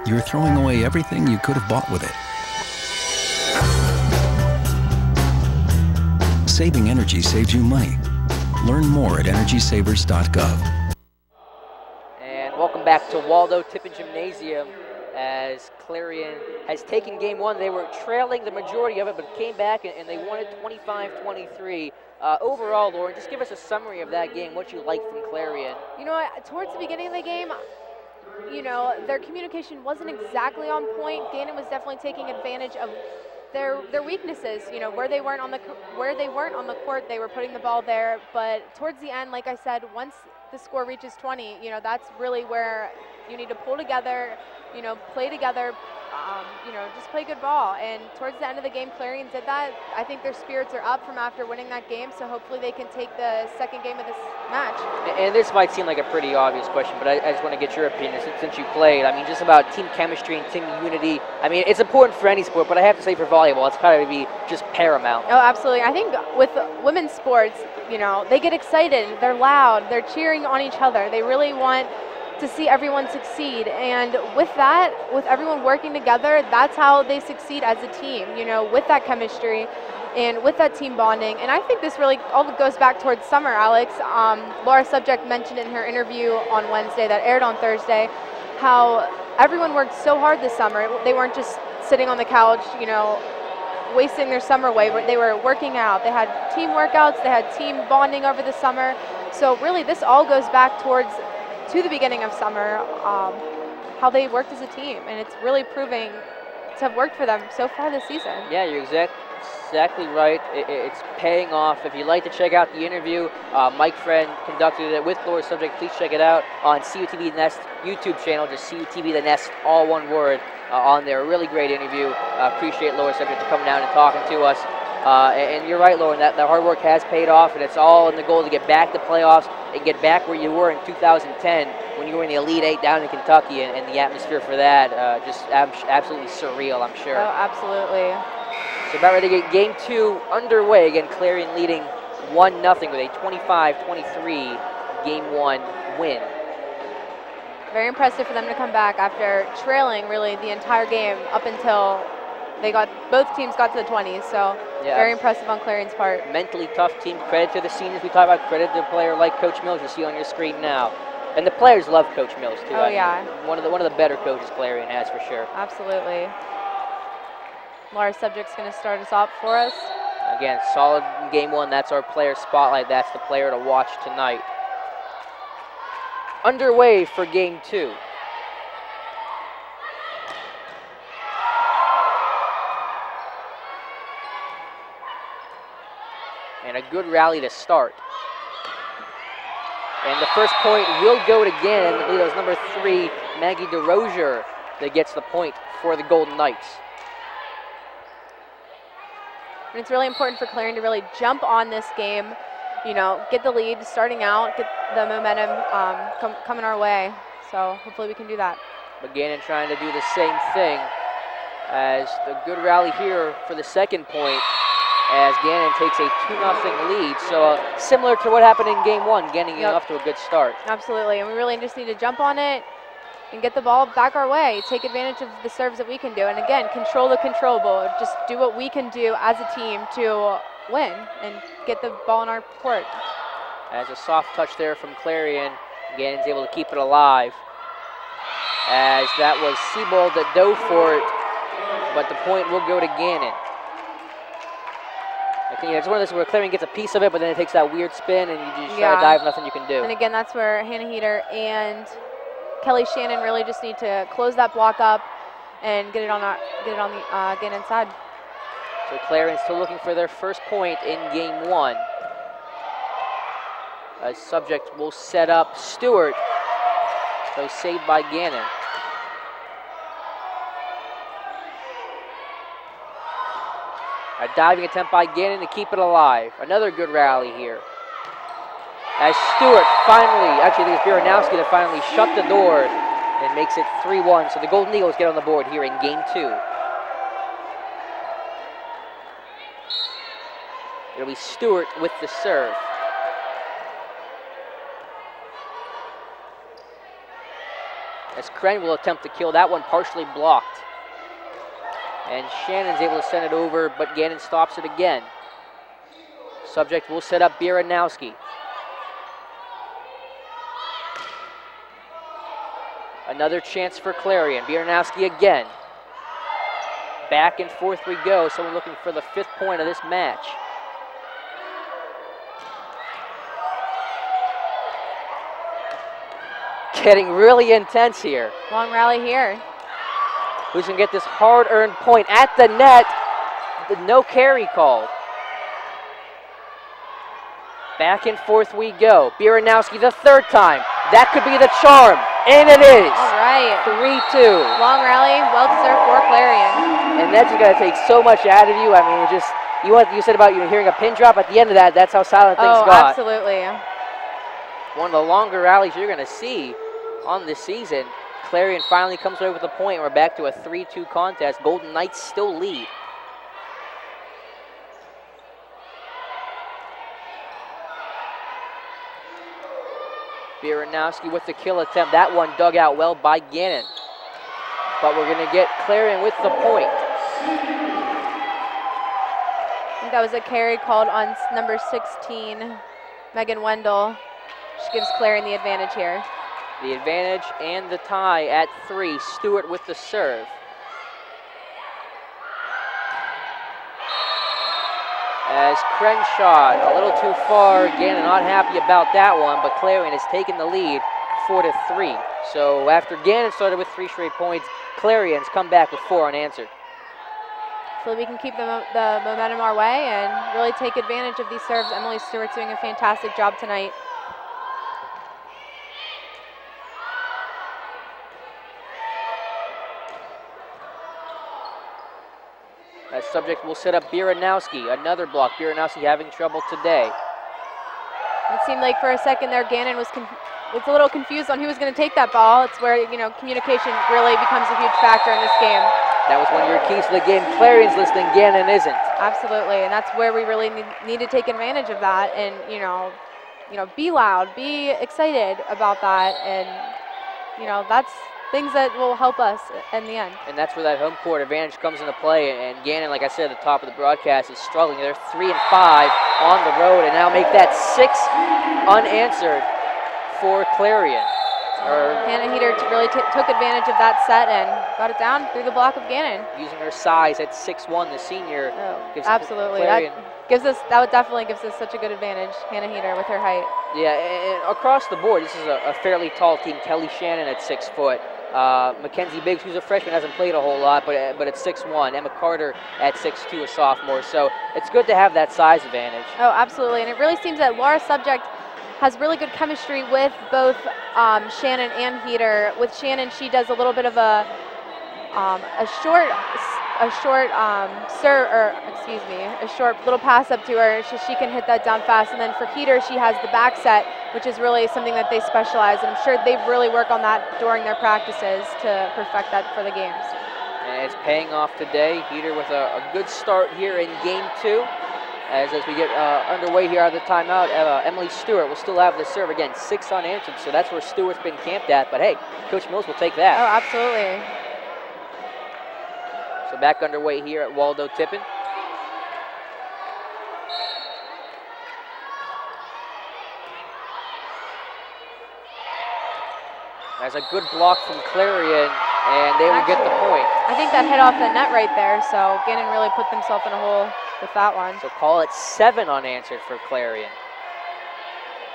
you're throwing away everything you could have bought with it. Saving energy saves you money. Learn more at energysavers.gov. And welcome back to Waldo Tippin Gymnasium as Clarion has taken game one. They were trailing the majority of it, but came back and they won it 25-23. Overall, Lauren, just give us a summary of that game, what you liked from Clarion. You know, towards the beginning of the game, you know, their communication wasn't exactly on point. Gannon was definitely taking advantage of their weaknesses. You know, where they weren't on the court, they were putting the ball there. But towards the end, like I said, once the score reaches 20, you know, that's really where you need to pull together, you know, play together, you know, just play good ball. And towards the end of the game, Clarion did that. I think their spirits are up from after winning that game, so hopefully they can take the second game of this match. And this might seem like a pretty obvious question, but I just want to get your opinion since you played. I mean, just about team chemistry and team unity. I mean, it's important for any sport, but I have to say for volleyball, it's kind of be just paramount. Oh, absolutely. I think with women's sports, you know, they get excited, they're loud, they're cheering on each other. They really want to see everyone succeed, and with that, with everyone working together, that's how they succeed as a team, you know, with that chemistry and with that team bonding. And I think this really all goes back towards summer, Alex. Laura Subject mentioned in her interview on Wednesday that aired on Thursday how everyone worked so hard this summer. They weren't just sitting on the couch, you know, wasting their summer away. They were working out, they had team workouts, they had team bonding over the summer. So really this all goes back to the beginning of summer, how they worked as a team, and it's really proving to have worked for them so far this season. Yeah, you're exactly right. It's paying off. If you'd like to check out the interview, Mike Friend conducted it with Laura Subject. Please check it out on CUTV The Nest YouTube channel, just CUTV The Nest, all one word on there. A really great interview. Appreciate Laura Subject for coming down and talking to us. And you're right, Lauren, that hard work has paid off, and it's all in the goal to get back to playoffs and get back where you were in 2010 when you were in the Elite Eight down in Kentucky, and the atmosphere for that, just absolutely surreal, I'm sure. Oh, absolutely. So about ready to get game two underway. Again, Clarion leading 1-0 with a 25-23 game one win. Very impressive for them to come back after trailing really the entire game up until both teams got to the 20s, so yeah, very impressive on Clarion's part. Mentally tough team. Credit to the seniors. We talk about credit to a player like Coach Mills you see on your screen now. And the players love Coach Mills too. Oh, yeah. One of the better coaches Clarion has for sure. Absolutely. Laura Subject's going to start us off for us. Again, solid in game one. That's our player spotlight. That's the player to watch tonight. Underway for game two. And a good rally to start. And the first point will go to Gannon. I believe it was number 3, Maggie DeRozier, that gets the point for the Golden Knights. And it's really important for Clarion to really jump on this game, you know, get the lead starting out, get the momentum coming our way. So hopefully we can do that. But Gannon trying to do the same thing as the good rally here for the second point, as Gannon takes a 2-0 lead. So similar to what happened in game one, getting off to a good start. Absolutely, and we really just need to jump on it and get the ball back our way, take advantage of the serves that we can do. And again, control the controllable, just do what we can do as a team to win and get the ball in our court. As a soft touch there from Clarion, Gannon's able to keep it alive. As that was Siebold that dove for it, but the point will go to Gannon. I think it's one of those where Clarion gets a piece of it, but then it takes that weird spin, and you just try to dive, nothing you can do. And again, that's where Hannah Heater and Kelly Shannon really just need to close that block up and get it on the Gannon side. So Clarion still looking for their first point in game one. A Subject will set up Stewart, though saved by Gannon. A diving attempt by Gannon to keep it alive. Another good rally here. As Stewart finally, actually I think it's Baranowski that finally shut the door and makes it 3-1. So the Golden Eagles get on the board here in game two. It'll be Stewart with the serve. as Kren will attempt to kill that one, partially blocked. And Shannon's able to send it over, but Gannon stops it again. Subject will set up Bieranowski. Another chance for Clarion. Bieranowski again. Back and forth we go. Someone looking for the 5th point of this match. Getting really intense here. Long rally here. Who's going to get this hard-earned point at the net? No carry called. Back and forth we go. Bieranowski the 3rd time. That could be the charm, and it is. All right. 3-2. Long rally, well-deserved for Clarion. And that's going to take so much out of you. I mean, just you said about hearing a pin drop at the end of that. That's how silent things got. Oh, absolutely. One of the longer rallies you're going to see on this season. Clarion finally comes away with a point. We're back to a 3-2 contest. Golden Knights still lead. Bieranowski with the kill attempt. That one dug out well by Gannon. But we're going to get Clarion with the point. I think that was a carry called on number 16, Megan Wendell. She gives Clarion the advantage here. The advantage and the tie at 3. Stewart with the serve. As Crenshaw, a little too far. Gannon not happy about that one, but Clarion has taken the lead 4-3. So after Gannon started with 3 straight points, Clarion's come back with 4 unanswered. So we can keep the momentum our way and really take advantage of these serves. Emily Stewart's doing a fantastic job tonight. That subject will set up Bieranowski. Another block. Bieranowski having trouble today. It seemed like for a second there, Gannon was a little confused on who was going to take that ball. It's where, you know, communication really becomes a huge factor in this game. That was one of your keys to the game. Clarion's listening, Gannon isn't. Absolutely, and that's where we really need to take advantage of that, and you know, be loud, be excited about that, and you know, that's things that will help us in the end. And that's where that home court advantage comes into play. And Gannon, like I said at the top of the broadcast, is struggling. They're 3 and 5 on the road, and now make that 6 unanswered for Clarion. Hannah Heater really took advantage of that set and got it down through the block of Gannon. Using her size at 6'1", the senior. Gives absolutely. That would definitely gives us such a good advantage, Hannah Heater, with her height. Yeah, and across the board, this is a fairly tall team. Kelly Shannon at 6 foot. Mackenzie Biggs, who's a freshman, hasn't played a whole lot, but at 6'1". Emma Carter at 6'2", a sophomore. So it's good to have that size advantage. Oh, absolutely. And it really seems that Laura Subject has really good chemistry with both Shannon and Heater. With Shannon, she does a little bit of a short little pass up to her, so she can hit that down fast. And then for Heater, she has the back set, which is really something that they specialize in. I'm sure they've really worked on that during their practices to perfect that for the games. And it's paying off today. Heater with a good start here in game 2. As we get underway here out of the timeout, Emily Stewart will still have the serve. Again, 6 unanswered, so that's where Stewart's been camped at. But hey, Coach Mills will take that. Oh, absolutely. So back underway here at Waldo Tippin. That's a good block from Clarion, and they will get the point. I think that hit off the net right there, so Gannon really put themselves in a hole with that one. So call it 7 unanswered for Clarion.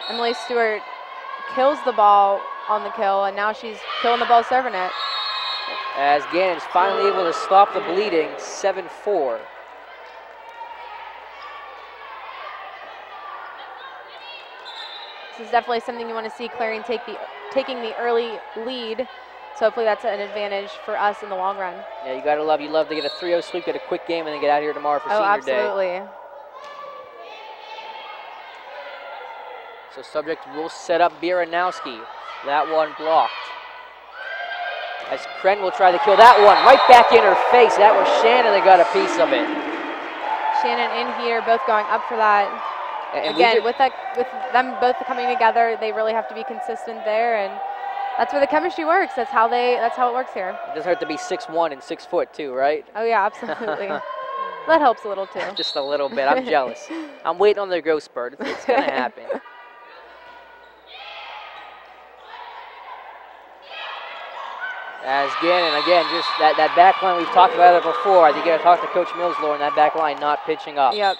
Emily Stewart kills the ball on the kill, and now she's killing the ball serving it. As Gannon's finally able to stop the bleeding, 7-4. This is definitely something you want to see Clarion taking the early lead. So hopefully that's an advantage for us in the long run. Yeah, you love to get a 3-0 sweep, get a quick game, and then get out here tomorrow for senior day. Oh, absolutely. So subject will set up Bieranowski. That one blocked. As Kren will try to kill that one right back in her face. That was Shannon that got a piece of it. Shannon and Heater both going up for that. And again, with them both coming together, they really have to be consistent there. And That's where the chemistry works. That's how it works here. It doesn't hurt to be 6'1" and 6 foot too, right? Oh yeah, absolutely. That helps a little too. Just a little bit. I'm jealous. I'm waiting on the growth spurt. It's going to happen. As Gannon, again, just that back line, we've talked about it before. I think you got to talk to Coach Mills, Lauren, that back line not pitching up. Yep.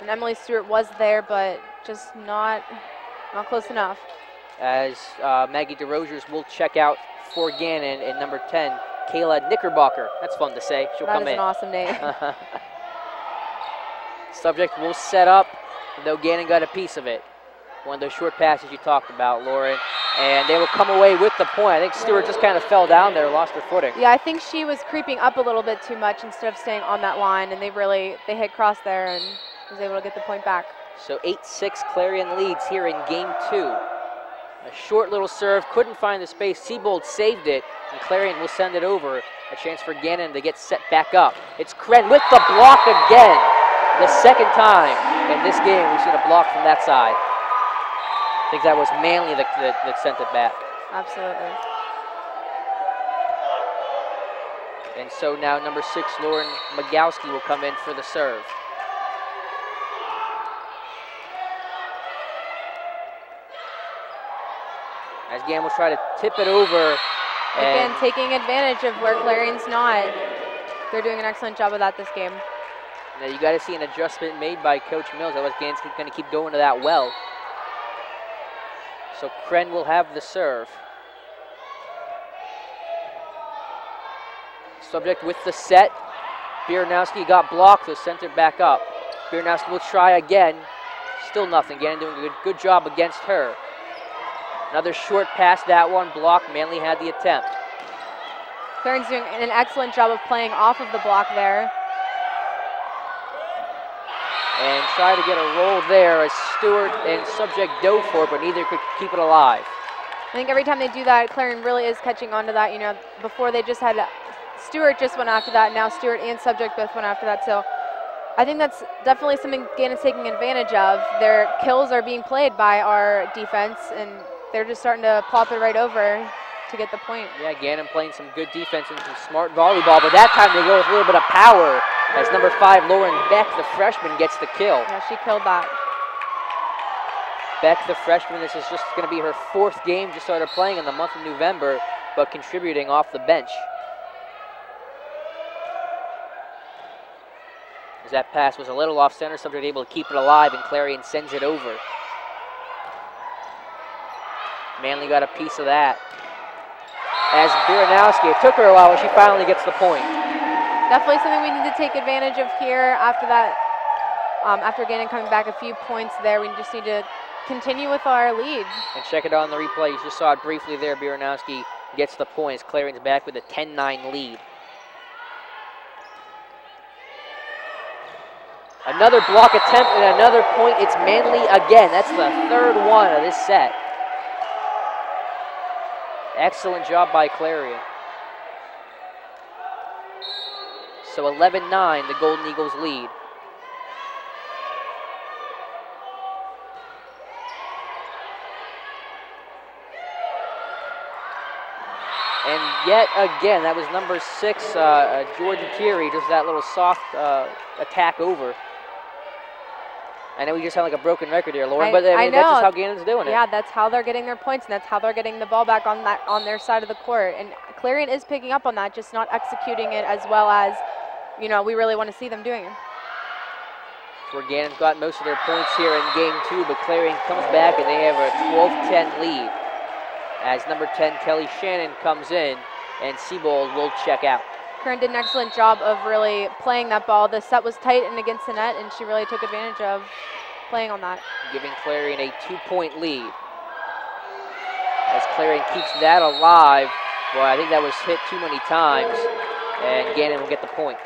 And Emily Stewart was there, but just not close enough. As Maggie DeRosiers will check out for Gannon in number 10, Kayla Knickerbocker. That's fun to say. She'll come in. That is an awesome name. Subject will set up, though Gannon got a piece of it. One of those short passes you talked about, Lauren. And they will come away with the point. I think Stewart just kind of fell down there, lost her footing. Yeah, I think she was creeping up a little bit too much instead of staying on that line, and they hit cross there and was able to get the point back. So 8-6 Clarion leads here in game 2. A short little serve, couldn't find the space. Siebold saved it, and Clarion will send it over. A chance for Gannon to get set back up. It's Kren with the block again. The second time in this game we've seen a block from that side. I think that was Manley that sent it back. Absolutely. And so now number 6, Lauren Magowski, will come in for the serve. As Gannon will try to tip it over. Again, taking advantage of where Clarion's not. They're doing an excellent job of that this game. Now you got to see an adjustment made by Coach Mills. Otherwise, Gannon's going to keep going to that well. So Kren will have the serve. Subject with the set. Biernowski got blocked, so sent it back up. Biernowski will try again. Still nothing. Gannon doing a good job against her. Another short pass, that one blocked. Manley had the attempt. Clarion's doing an excellent job of playing off of the block there. And try to get a roll there as Stewart and Subject dove for it, but neither could keep it alive. I think every time they do that, Clarion really is catching on to that. You know, before they just had Stewart just went after that. Now Stewart and Subject both went after that. So I think that's definitely something Gannon's taking advantage of. Their kills are being played by our defense, and they're just starting to plop it right over to get the point. Yeah, Gannon playing some good defense and some smart volleyball, but that time they go with a little bit of power as number 5, Lauren Beck, the freshman, gets the kill. Yeah, she killed that. Beck, the freshman, this is just going to be her 4th game, just started playing in the month of November, but contributing off the bench. As that pass was a little off center, Subject able to keep it alive, and Clarion sends it over. Manley got a piece of that. As Biernowski, it took her a while, but she finally gets the point. Definitely something we need to take advantage of here after that. After Gannon coming back a few points there, we just need to continue with our lead. And check it out on the replay. You just saw it briefly there. Biernowski gets the point as Clarion's back with a 10-9 lead. Another block attempt and another point. It's Manley again. That's the 3rd one of this set. Excellent job by Clarion. So 11-9, the Golden Eagles lead. And yet again, that was number 6, Jordan Thierry, just that little soft attack over. I know we just sound like a broken record here, Lauren, but I mean, that's just how Gannon's doing it. Yeah, that's how they're getting their points, and that's how they're getting the ball back on their side of the court. And Clarion is picking up on that, just not executing it as well as, you know, we really want to see them doing it. Where Gannon's got most of their points here in game 2, but Clarion comes back and they have a 12-10 lead. As number 10, Kelly Shannon, comes in, and Siebold will check out. Karen did an excellent job of really playing that ball. The set was tight and against the net, and she really took advantage of playing on that. Giving Clarion a 2-point lead. As Clarion keeps that alive, boy, I think that was hit too many times, and Gannon will get the point.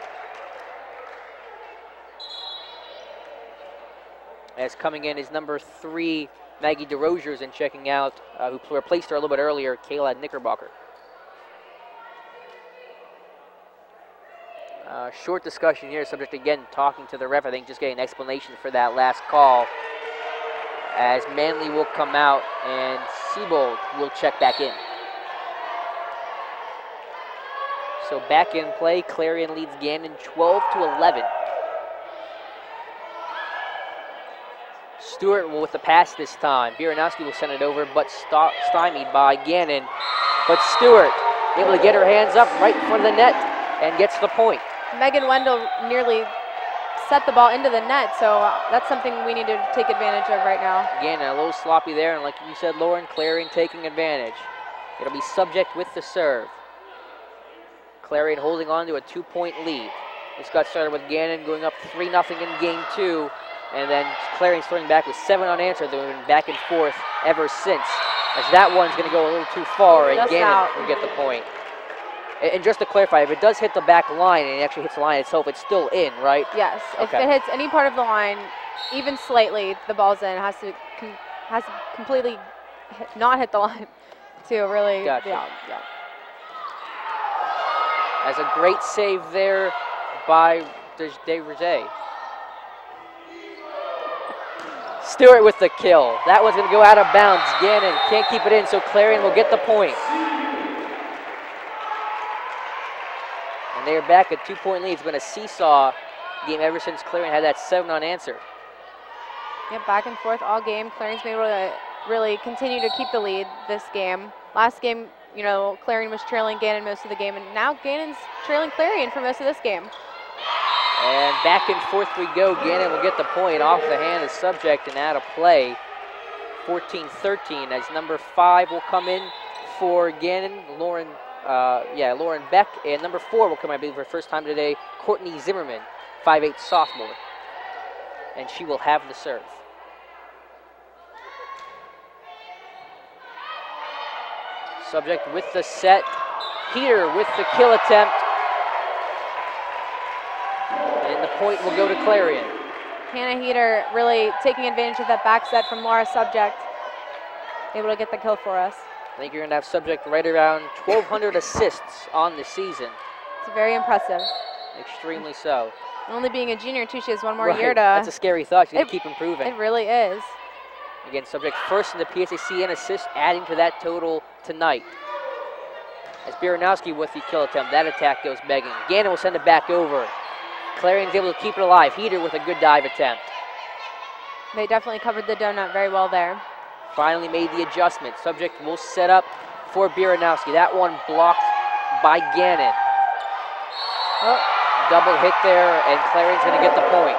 As coming in is number 3, Maggie DeRosiers, and checking out, who replaced her a little bit earlier, Kayla Knickerbocker. Short discussion here, subject again talking to the ref, I think just getting an explanation for that last call. as Manley will come out and Siebold will check back in. So back in play, Clarion leads Gannon 12-11. Stewart with the pass this time. Biranowski will send it over, but stymied by Gannon. But Stewart able to get her hands up right in front of the net and gets the point. Megan Wendell nearly set the ball into the net, so that's something we need to take advantage of right now. Gannon a little sloppy there, and like you said, Lauren, Clarion taking advantage. It'll be subject with the serve. Clarion holding on to a 2-point lead. This got started with Gannon going up 3-0 in game 2, and then Clarion starting back with 7 unanswered. They've been back and forth ever since, as that one's going to go a little too far, and Gannon will get the point. And just to clarify, if it does hit the back line and it actually hits the line itself, it's still in, right? Yes. Okay. If it hits any part of the line, even slightly, the ball's in. It has to completely not hit the line to really. Gotcha. Yeah. As a great save there by DeRose. Stewart with the kill. That one's going to go out of bounds. Gannon can't keep it in, so Clarion will get the point. And they are back at 2-point lead. It's been a seesaw game ever since Clarion had that 7 unanswered. Yep, back and forth all game. Clarion's been able to really continue to keep the lead this game. Last game, you know, Clarion was trailing Gannon most of the game, and now Gannon's trailing Clarion for most of this game. And back and forth we go. Gannon will get the point off the hand of subject and out of play. 14-13 as number 5 will come in for Gannon. Lauren Beck, and number 4 will come, I believe, for the first time today, Courtney Zimmerman, 5'8" sophomore. And she will have the serve. Subject with the set. Heater with the kill attempt. And the point will go to Clarion. Hannah Heater really taking advantage of that back set from Laura Subject. Able to get the kill for us. I think you're going to have Subject right around 1,200 assists on the season. It's very impressive. Extremely so. Only being a junior, too, she has one more year to... That's a scary thought. She's going to keep improving. It really is. Again, Subject first in the PSAC in assists, adding to that total tonight. As Biranowski with the kill attempt, that attack goes begging. Gannon will send it back over. Clarion's able to keep it alive. Heater with a good dive attempt. They definitely covered the donut very well there. Finally made the adjustment. Subject will set up for Biranowski. That one blocked by Gannon. Oh. Double hit there, and Clarion's going to get the point.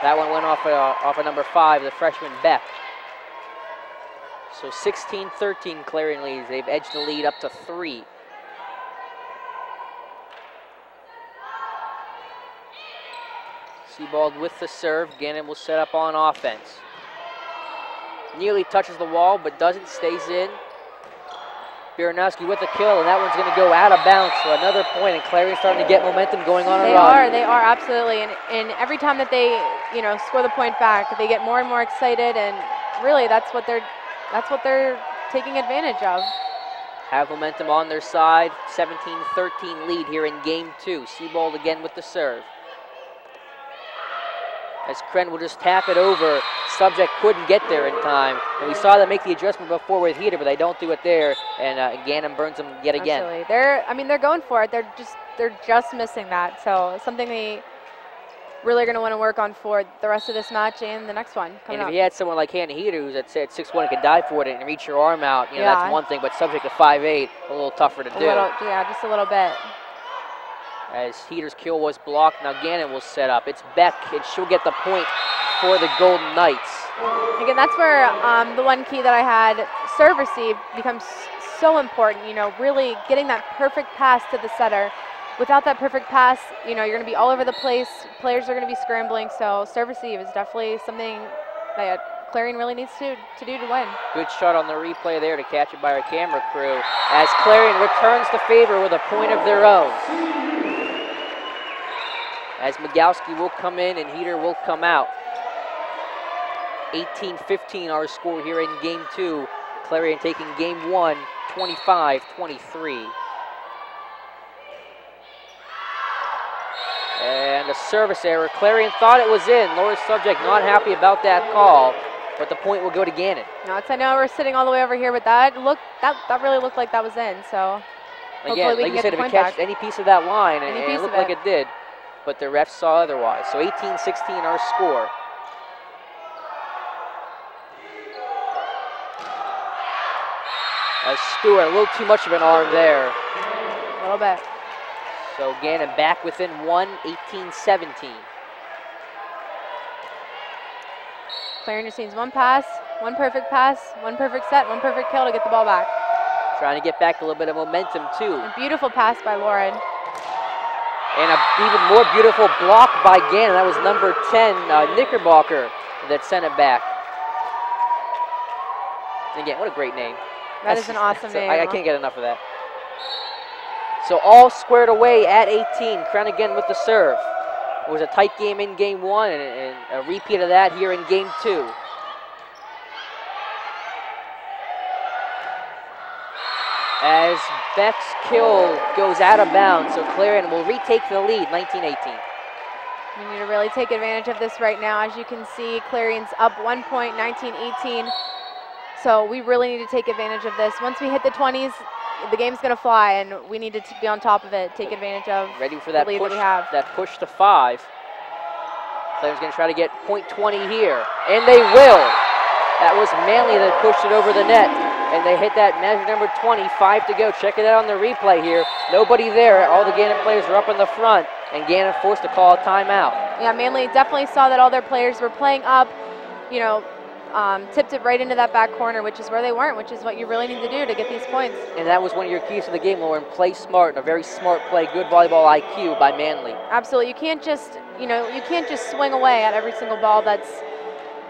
That one went off of number 5, the freshman Beck. So 16-13 Clarion leads. They've edged the lead up to 3. Siebold with the serve. Gannon will set up on offense. Nearly touches the wall, but doesn't, stays in. Biranowski with the kill, and that one's going to go out of bounds. So another point, and Clarion's starting to get momentum going on. They are absolutely, and every time that they, you know, score the point back, they get more and more excited, and really that's what they're taking advantage of. Have momentum on their side. 17-13 lead here in game 2. Siebold again with the serve. As Kren will just tap it over. Subject couldn't get there in time. And we saw them make the adjustment before with Heater, but they don't do it there. And Gannon burns them yet again. Absolutely. They're going for it. They're just missing that. So something they really are going to want to work on for the rest of this match and the next one coming up. And if you had someone like Hannah Heater who's at 6'1" and can dive for it and reach your arm out, you know, that's one thing. But Subject to 5'8", a little tougher to do. Just a little bit. As Heater's kill was blocked, now Gannon will set up. It's Beck, and she'll get the point for the Golden Knights. Again, that's where the one key that I had, serve receive, becomes so important. You know, really getting that perfect pass to the setter. Without that perfect pass, you know, you're going to be all over the place. Players are going to be scrambling. So serve receive is definitely something that Clarion really needs to do to win. Good shot on the replay there to catch it by our camera crew. As Clarion returns the favor with a point of their own. As Migalski will come in and Heater will come out. 18-15 our score here in game 2. Clarion taking game 1, 25-23. And a service error. Clarion thought it was in. Laura's subject not happy about that call, but the point will go to Gannon. No, I know we're sitting all the way over here, but that really looked like that was in. So again, like you said, if it catches any piece of that line, and it looked like it did, but the refs saw otherwise. So 18-16 our score. As Stewart, a little too much of an arm there. A little bit. So Gannon back within 1, 18-17. Clarion just needs one pass, one perfect set, one perfect kill to get the ball back. Trying to get back a little bit of momentum too. A beautiful pass by Lauren. And an even more beautiful block by Gannon. That was number 10, Knickerbocker, that sent it back. And again, what a great name. That is an awesome name. I can't get enough of that. So all squared away at 18. Crown again with the serve. It was a tight game in game 1 and a repeat of that here in game 2. As Beck's kill goes out of bounds, so Clarion will retake the lead, 19-18. We need to really take advantage of this right now. As you can see, Clarion's up 1 point, 19-18. So we really need to take advantage of this. Once we hit the 20s, the game's going to fly, and we need to be on top of it, take advantage of ready for that the lead push, that we have. That push to 5. Clarion's going to try to get point 20 here, and they will. That was Manley that pushed it over the net, and they hit that measure number 20, 5 to go. Check it out on the replay here. Nobody there. All the Gannon players are up in the front, and Gannon forced to call a timeout. Yeah, Manley definitely saw that all their players were playing up, tipped it right into that back corner, which is where they weren't, which is what you really need to do to get these points. And that was one of your keys to the game, Lauren. Play smart, a very smart play, good volleyball IQ by Manley. Absolutely. You can't just, you can't just swing away at every single ball that's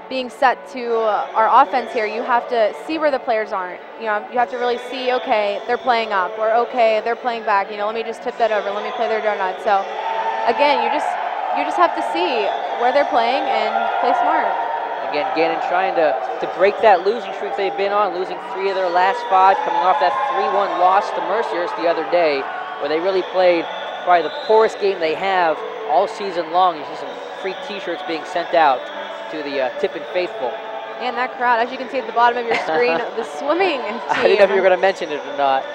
being set to our offense here. You have to see where the players aren't. You have to really see, okay, they're playing up, or okay, they're playing back. Let me just tip that over. Let me play their donut. So again, you just have to see where they're playing and play smart. Again, Gannon trying to break that losing streak they've been on, losing 3 of their last 5, coming off that 3-1 loss to Merciers the other day, where they really played probably the poorest game they have all season long. You see some free T-shirts being sent out to the Tippin faithful. And that crowd, as you can see at the bottom of your screen, the swimming team. I didn't know if you were going to mention it or not.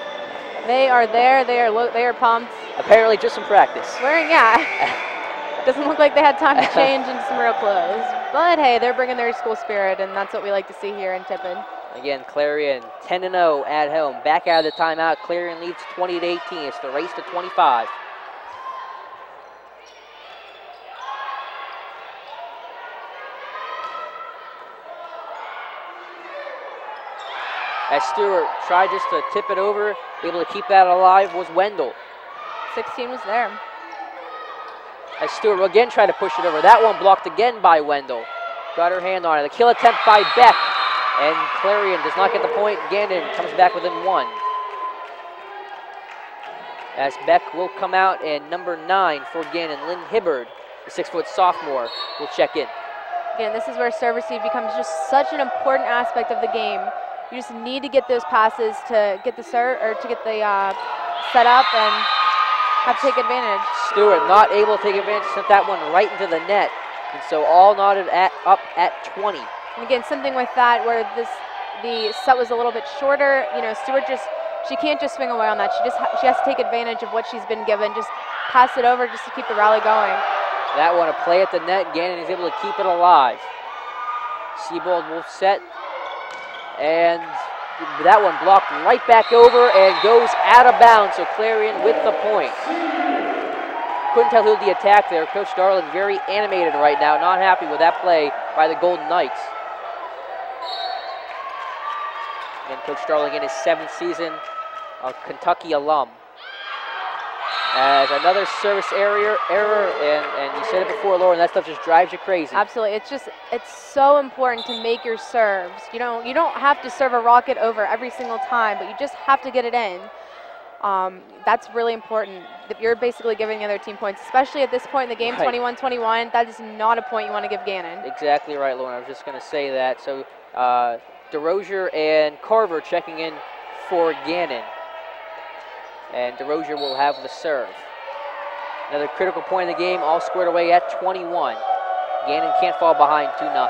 They are there. They are pumped. Apparently, just some practice. Doesn't look like they had time to change into some real clothes. But hey, they're bringing their school spirit, and that's what we like to see here in Tippin. Again, Clarion 10-0 at home. Back out of the timeout. Clarion leads 20-18. It's the race to 25. As Stewart tried just to tip it over, able to keep that alive was Wendell. 16 was there. As Stewart again tried to push it over. That one blocked again by Wendell. Got her hand on it. The kill attempt by Beck. And Clarion does not get the point. Gannon comes back within 1. As Beck will come out, and number 9 for Gannon, Lynn Hibbard, the 6-foot sophomore, will check in. Again, this is where service becomes just such an important aspect of the game. You just need to get those passes to get the set up and have to take advantage. Stewart not able to take advantage, sent that one right into the net. And so all knotted up at 20. And again, something with that where the set was a little bit shorter, Stewart she can't just swing away on that. She has to take advantage of what she's been given, just pass it over just to keep the rally going. That one, a play at the net, Gannon is able to keep it alive. Siebold will set, and that one blocked right back over and goes out of bounds, so Clarion with the point. Couldn't tell who the attack there. Coach Darling very animated right now, not happy with that play by the Golden Knights. And Coach Darling in his 7th season, a Kentucky alum. As another service error, and you said it before, Lauren, that stuff just drives you crazy. Absolutely, it's so important to make your serves. You don't have to serve a rocket over every single time, but you just have to get it in. That's really important. You're basically giving the other team points, especially at this point in the game, 21-21. That is not a point you want to give Gannon. Exactly right, Lauren. I was just going to say that. So DeRozier and Carver checking in for Gannon. And DeRozier will have the serve. Another critical point in the game, all squared away at 21. Gannon can't fall behind 2-0.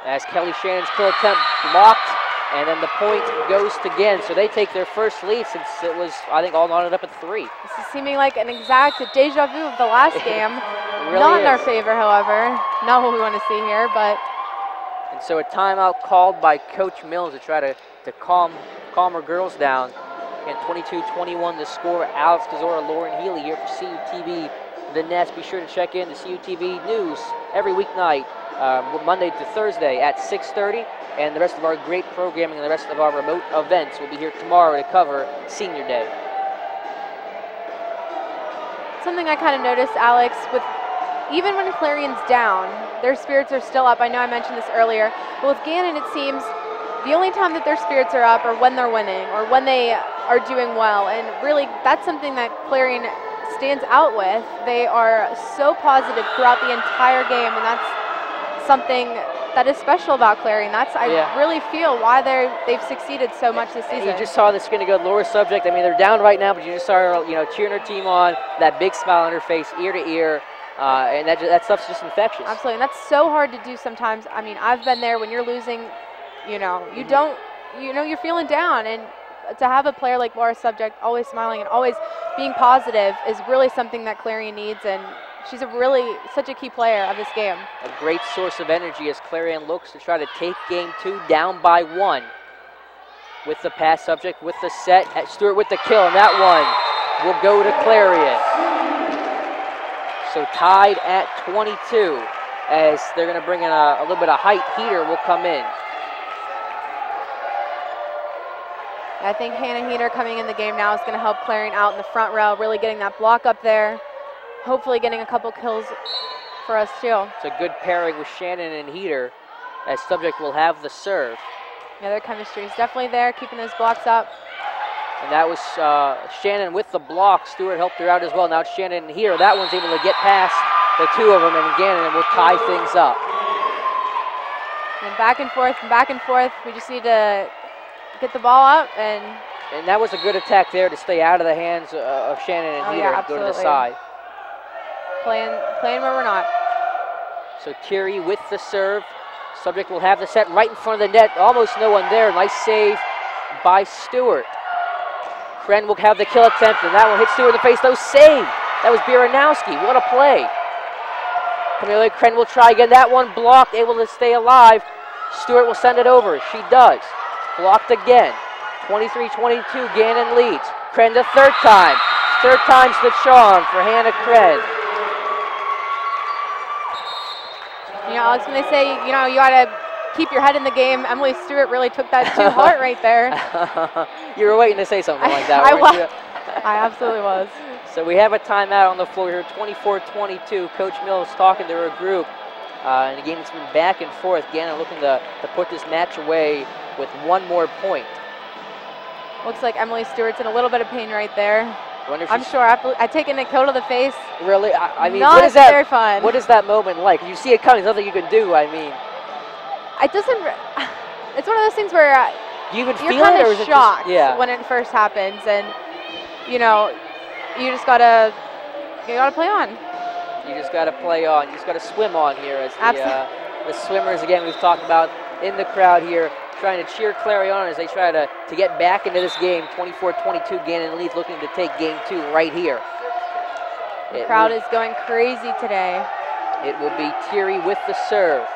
As Kelly Shannon's kill attempt blocked, and then the point goes to Gannon. So they take their first lead since it was, I think, all knotted up at 3. This is seeming like an exact deja vu of the last game. Really not in is. our favor, however. Not what we want to see here, but. And so a timeout called by Coach Mills to try to calm her girls down. And 22-21 the score. Alex Kozora, Lauren Healy here for CUTV. The Nets. Be sure to check in the CUTV news every weeknight, Monday to Thursday at 6:30. And the rest of our great programming and the rest of our remote events will be here tomorrow to cover Senior Day. Something I kind of noticed, Alex, with even when Clarion's down, their spirits are still up. I know I mentioned this earlier, but with Gannon, it seems the only time that their spirits are up are when they're winning or when they are doing well. And really, that's something that Clarion stands out with. They are so positive throughout the entire game, and that's something that is special about Clarion. I really feel why they've succeeded so much this season. You just saw this going to go Laura's subject. I mean, they're down right now, but you just saw her, cheering her team on, that big smile on her face, ear to ear, and that stuff's just infectious. Absolutely, and that's so hard to do sometimes. I mean, I've been there when you're losing, you're feeling down, and to have a player like Laura's subject always smiling and always being positive is really something that Clarion needs, and she's such a key player of this game. A great source of energy as Clarion looks to try to take game 2 down by 1. With the pass subject, with the set, Stewart with the kill, and that one will go to Clarion. So tied at 22 as they're going to bring in a little bit of height. Heater will come in. I think Hannah Heater coming in the game now is going to help Clarion out in the front row, really getting that block up there. Hopefully getting a couple kills for us too. It's a good pairing with Shannon and Heater as subject will have the serve. Yeah, their chemistry is definitely there, keeping those blocks up. And that was Shannon with the block. Stewart helped her out as well. Now it's Shannon and Heater. That one's able to get past the two of them, and Gannon will tie things up. And back and forth and back and forth. We just need to get the ball up and that was a good attack there to stay out of the hands of Shannon and Heater and go to the side. Playing where we're not. So Thierry with the serve. Subject will have the set right in front of the net. Almost no one there. Nice save by Stewart. Kren will have the kill attempt, and that one hits Stewart in the face, though saved. That was Biranowski. What a play. Camille Kren will try again. That one blocked, able to stay alive. Stewart will send it over. She does. Blocked again. 23-22, Gannon leads. Kren the third time. Third time's the charm for Hannah Kren. Alex, when they say, you got to keep your head in the game, Emily Stewart really took that to heart right there. You were waiting to say something like that, weren't you? I absolutely was. So we have a timeout on the floor here, 24-22. Coach Mills talking to her group. And again, it's been back and forth. Gannon looking to put this match away with one more point. Looks like Emily Stewart's in a little bit of pain right there. I'm sure. I taken a kill to the face. Really? I mean, not what is that? Very fun. What is that moment like? You see it coming. There's nothing you can do. I mean, it doesn't. It's one of those things where do you even you're feel kind it, or of is shocked it just, when it first happens, and you just gotta play on. You just gotta play on. You just gotta swim on here, as the swimmers again we've talked about in the crowd here, trying to cheer Clarion on as they try to get back into this game. 24-22, Gannon leads, looking to take game 2 right here. The crowd is going crazy today. It will be Thierry with the serve.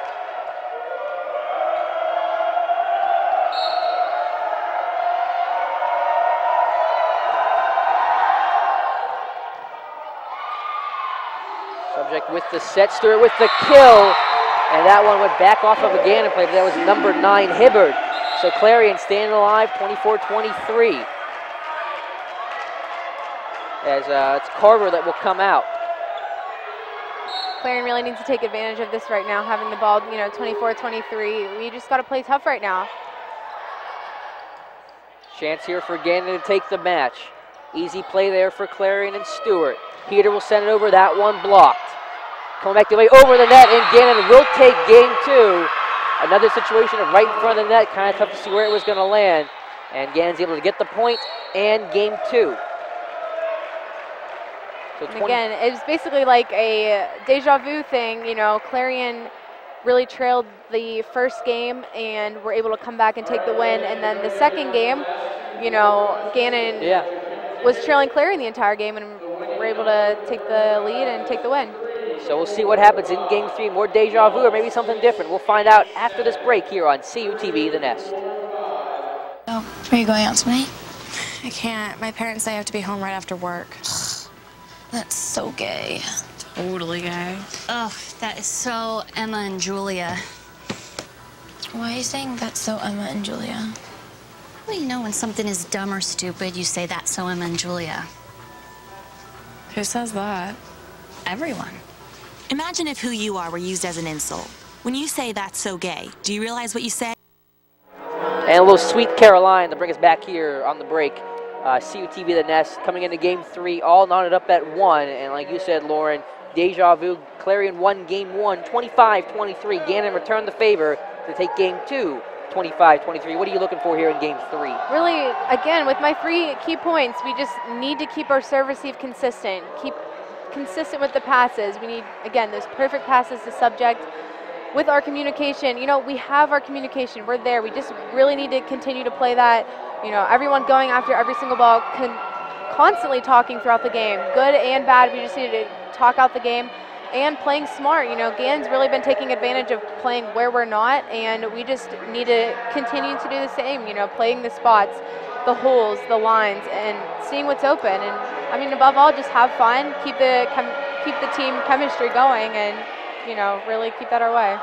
Subject with the set, Stewart with the kill. And that one went back off of a Gannon play, but that was number 9, Hibbard. So Clarion staying alive, 24-23. As it's Carver that will come out. Clarion really needs to take advantage of this right now, having the ball, 24-23. We just got to play tough right now. Chance here for Gannon to take the match. Easy play there for Clarion and Stewart. Heater will send it over, that one blocked. Coming back the way over the net, and Gannon will take game 2. Another situation of right in front of the net, kind of tough to see where it was going to land. And Gannon's able to get the point and game 2. So and again, it was basically like a deja vu thing. You know, Clarion really trailed the first game and were able to come back and take the win. And then the second game, you know, Gannon was trailing Clarion the entire game and were able to take the lead and take the win. So we'll see what happens in game 3. More deja vu or maybe something different. We'll find out after this break here on CUTV The Nest. Oh, are you going out tonight? I can't. My parents say I have to be home right after work. That's so gay. Totally gay. Oh, that is so Emma and Julia. Why are you saying that's so Emma and Julia? Well, you know, when something is dumb or stupid, you say that's so Emma and Julia. Who says that? Everyone. Imagine if who you are were used as an insult. When you say that's so gay, do you realize what you say? And a little Sweet Caroline to bring us back here on the break. CUTV The Nest coming into game 3, all knotted up at 1. And like you said, Lauren, deja vu. Clarion won game 1, 25-23. Gannon returned the favor to take game 2, 25-23. What are you looking for here in game 3? Really, again, with my 3 key points, we just need to keep our serve receive consistent. Keep consistent with the passes. We need, again, those perfect passes to subject. With our communication, you know, we have our communication. We're there. We just really need to continue to play that. You know, everyone going after every single ball, constantly talking throughout the game, good and bad. We just need to talk out the game and playing smart. You know, Gannon's really been taking advantage of playing where we're not, and we just need to continue to do the same. You know, playing the spots, the holes, the lines, and seeing what's open. And I mean, above all, just have fun, keep the team chemistry going, and you know, really keep that our way.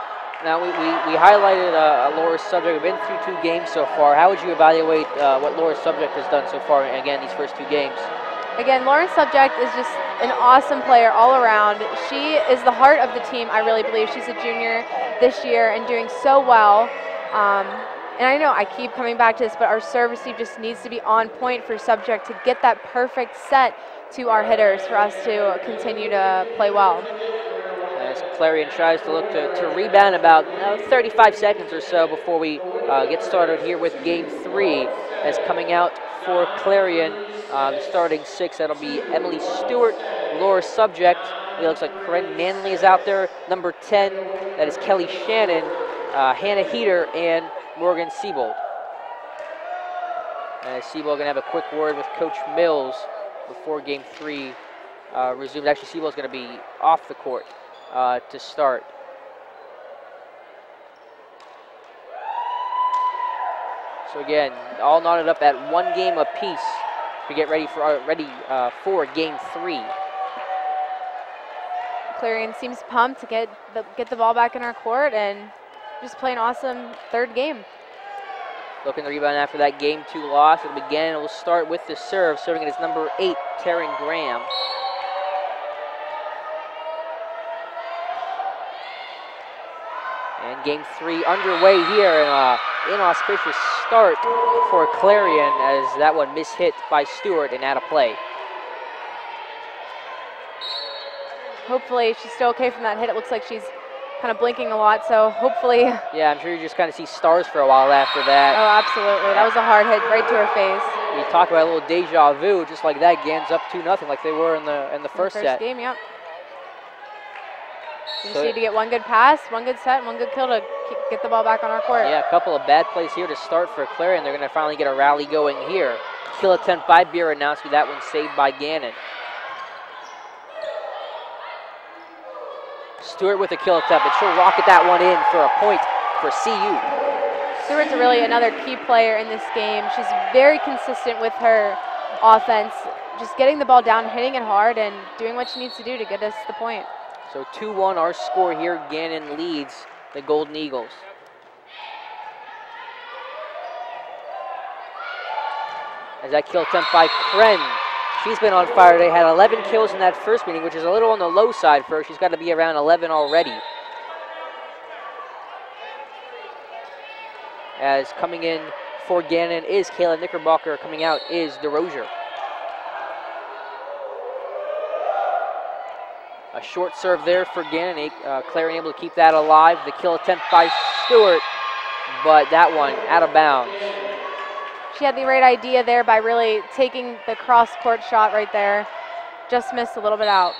Now, we highlighted Laura's subject. We've been through 2 games so far. How would you evaluate what Laura's subject has done so far, again, these first 2 games? Again, Lauren's subject is just an awesome player all around. She is the heart of the team, I really believe. She's a junior this year and doing so well. And I know I keep coming back to this, but our serve receive just needs to be on point for subject to get that perfect set to our hitters for us to continue to play well. As Clarion tries to look to rebound about 35 seconds or so before we get started here with game 3. As coming out for Clarion, the starting 6, that'll be Emily Stewart, Laura Subject. It looks like Corinne Manley is out there. Number 10, that is Kelly Shannon, Hannah Heater, and Morgan Siebold. Siebold gonna have a quick word with Coach Mills before game 3 resumes. Actually, Siebold's gonna be off the court to start. So again, all knotted up at 1 game apiece to get ready for game 3. Clarion seems pumped to get the ball back in our court and just play an awesome 3rd game. Looking to rebound after that game 2 loss. It'll begin. It will start with the serve. Serving it is number 8, Taryn Graham. And game 3 underway here, and an inauspicious start for Clarion as that one mishit by Stewart and out of play. Hopefully she's still okay from that hit. It looks like she's kind of blinking a lot, so hopefully. Yeah, I'm sure you just kind of see stars for a while after that. Oh, absolutely. That was a hard hit right to her face. You talk about a little deja vu, just like that. Gannon's up 2-0 like they were in the first set. Game, yep. We just need to get 1 good pass, 1 good set, 1 good kill to get the ball back on our court. Yeah, a couple of bad plays here to start for Clarion. They're going to finally get a rally going here. Kill attempt by Biranowski. That one saved by Gannon. Stewart with a kill attempt, and she'll rocket that one in for a point for CU. Stewart's really another key player in this game. She's very consistent with her offense, just getting the ball down, hitting it hard, and doing what she needs to do to get us the point. So 2-1 our score here. Gannon leads the Golden Eagles. As that kill attempt by Kren. She's been on fire today, had 11 kills in that first meeting, which is a little on the low side for her. She's got to be around 11 already. As coming in for Gannon is Kayla Knickerbocker. Coming out is DeRozier. A short serve there for Gannon. Clarion able to keep that alive. The kill attempt by Stewart, but that one out of bounds. she had the right idea there by really taking the cross-court shot right there. Just missed a little bit out.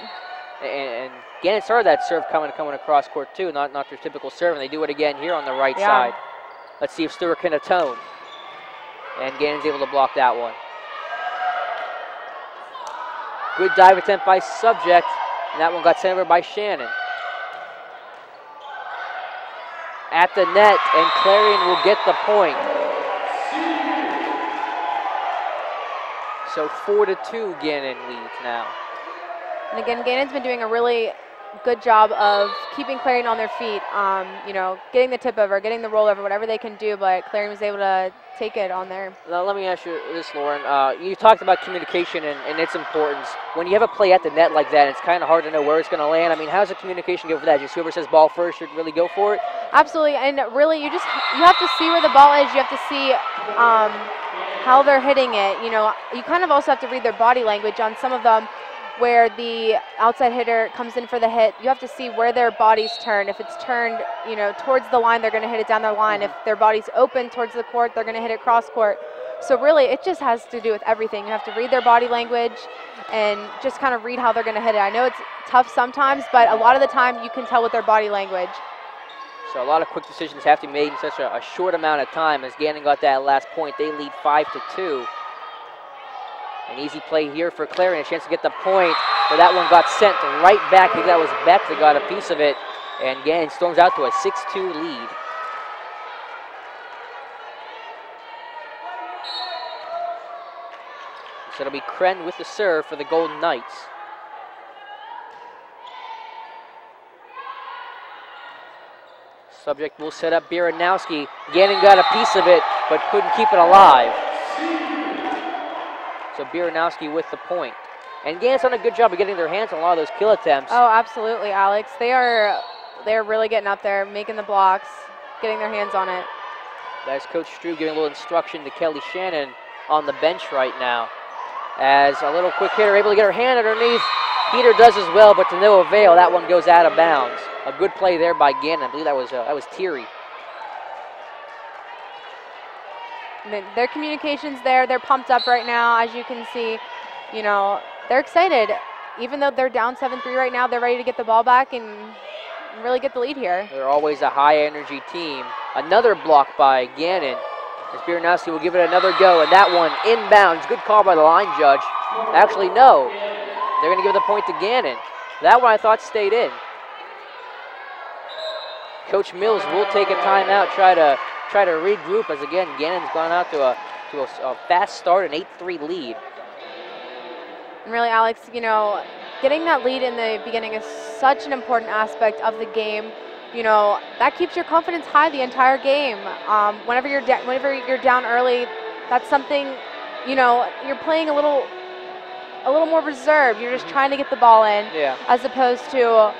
And Gannon started that serve coming across court too, not their typical serve, and they do it again here on the right side. Let's see if Stewart can atone. And Gannon's able to block that one. Good dive attempt by Subject, and that one got sent over by Shannon. At the net, and Clarion will get the point. So 4-2, Gannon leads now. And again, Gannon's been doing a really good job of keeping Clarion on their feet, you know, getting the tip over, getting the roll over, whatever they can do, but Clarion was able to take it on there. Now let me ask you this, Lauren. You talked about communication and its importance. When you have a play at the net like that, it's kind of hard to know where it's going to land. I mean, how's the communication go for that? Just whoever says ball first should really go for it? Absolutely, and really you have to see where the ball is. You have to see how they're hitting it. You know, you kind of also have to read their body language on some of them. Where the outside hitter comes in for the hit, you have to see where their bodies turn. If it's turned, you know, towards the line, they're going to hit it down their line. If their body's open towards the court, they're going to hit it cross court. So really, it just has to do with everything. You have to read their body language and just kind of read how they're going to hit it. I know it's tough sometimes, but a lot of the time you can tell with their body language. So a lot of quick decisions have to be made in such a short amount of time. As Gannon got that last point, they lead 5-2. An easy play here for Clarion, a chance to get the point, but that one got sent right back. I think that was Beck that got a piece of it, and Gannon storms out to a 6-2 lead. So it'll be Kren with the serve for the Golden Knights. Subject will set up Biranowski. Gannon got a piece of it, but couldn't keep it alive. So Biranowski with the point. And Gannon's done a good job of getting their hands on a lot of those kill attempts. Oh, absolutely, Alex. They're really getting up there, making the blocks, getting their hands on it. That's Coach Strew giving a little instruction to Kelly Shannon on the bench right now. As a little quick hitter able to get her hand underneath. Peter does as well, but to no avail. That one goes out of bounds. A good play there by Gannon. I believe that was Thierry. Their communication's there. They're pumped up right now, as you can see. You know, they're excited. Even though they're down 7-3 right now, they're ready to get the ball back and really get the lead here. They're always a high-energy team. Another block by Gannon. As Biranowski will give it another go, and that one inbounds. Good call by the line judge. Actually, no. They're going to give the point to Gannon. That one I thought stayed in. Coach Mills will take a timeout, try to regroup, as again Gannon's gone out to a fast start, an 8-3 lead. And really, Alex, you know, getting that lead in the beginning is such an important aspect of the game. You know, that keeps your confidence high the entire game. Whenever you're down early, that's something, you know, you're playing a little more reserved. You're just trying to get the ball in, as opposed to,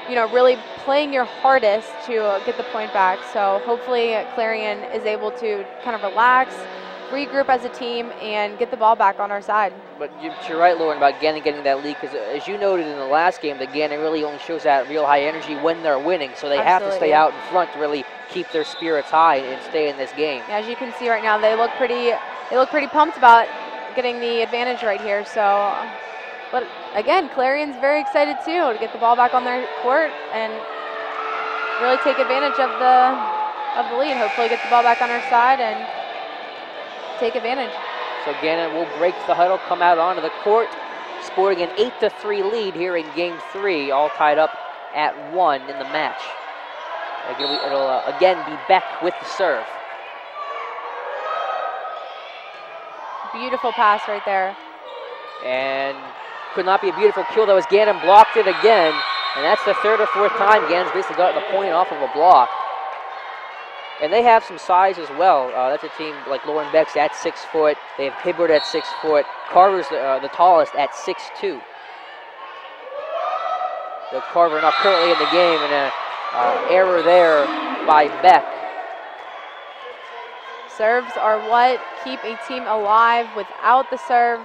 you know, really playing your hardest to get the point back. So hopefully Clarion is able to kind of relax, regroup as a team, and get the ball back on our side. But you're right, Lauren, about Gannon getting that lead, because as you noted in the last game, that Gannon really only shows that real high energy when they're winning. So they have to stay out in front to really keep their spirits high and stay in this game. As you can see right now, they look pretty pumped about getting the advantage right here. So, but again, Clarion's very excited too to get the ball back on their court and really take advantage of the lead. Hopefully get the ball back on our side and take advantage. So Gannon will break the huddle, come out onto the court, sporting an 8-3 lead here in Game 3, all tied up at 1 in the match. It'll again be Beck with the serve. Beautiful pass right there. And could not be a beautiful kill, though, as Gannon blocked it again. And that's the third or fourth time Gannon's basically got the point off of a block. And they have some size as well. That's a team like Lauren Beck's at 6 foot. They have Hibbert at 6 foot. Carver's the tallest at 6'2". So Carver not currently in the game, and an error there by Beck. Serves are what keep a team alive. Without the serve,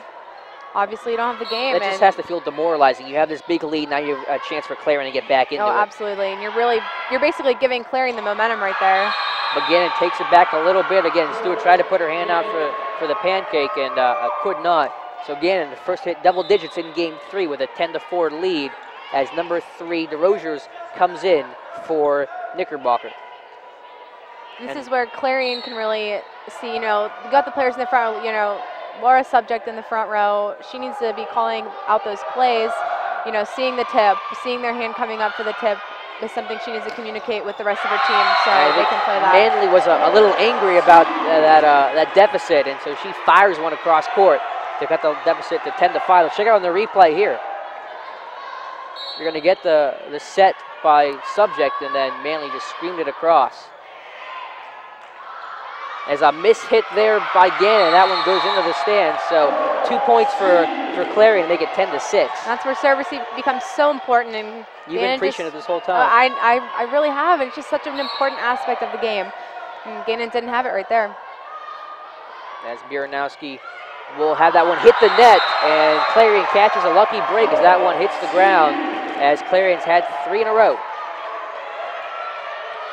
obviously you don't have the game. That just has to feel demoralizing. You have this big lead, now you have a chance for Clarion to get back into it. Oh, absolutely, and you're basically giving Clarion the momentum right there. but Gannon takes it back a little bit. Again, Stewart tried to put her hand out for the pancake and could not. So Gannon, the first hit double digits in game 3 with a 10-4 lead as number 3, DeRosiers, comes in for Knickerbocker. This is where Clarion can really see, you know, you got the players in the front, you know, Laura Subject in the front row. She needs to be calling out those plays, you know, seeing the tip, seeing their hand coming up for the tip is something she needs to communicate with the rest of her team so they can play that. Manley was a little angry about that deficit, and so she fires one across court to cut the deficit to 10-5. Let's check out on the replay here. You're going to get the set by Subject, and then Manley just screamed it across. As a miss hit there by Gannon, that one goes into the stands. So 2 points for Clarion to make it 10-6. That's where service becomes so important. And you've been preaching it this whole time. I really have. It's just such an important aspect of the game. And Gannon didn't have it right there. As Biernowski will have that one hit the net, and Clarion catches a lucky break as that one hits the ground, as Clarion's had 3 in a row.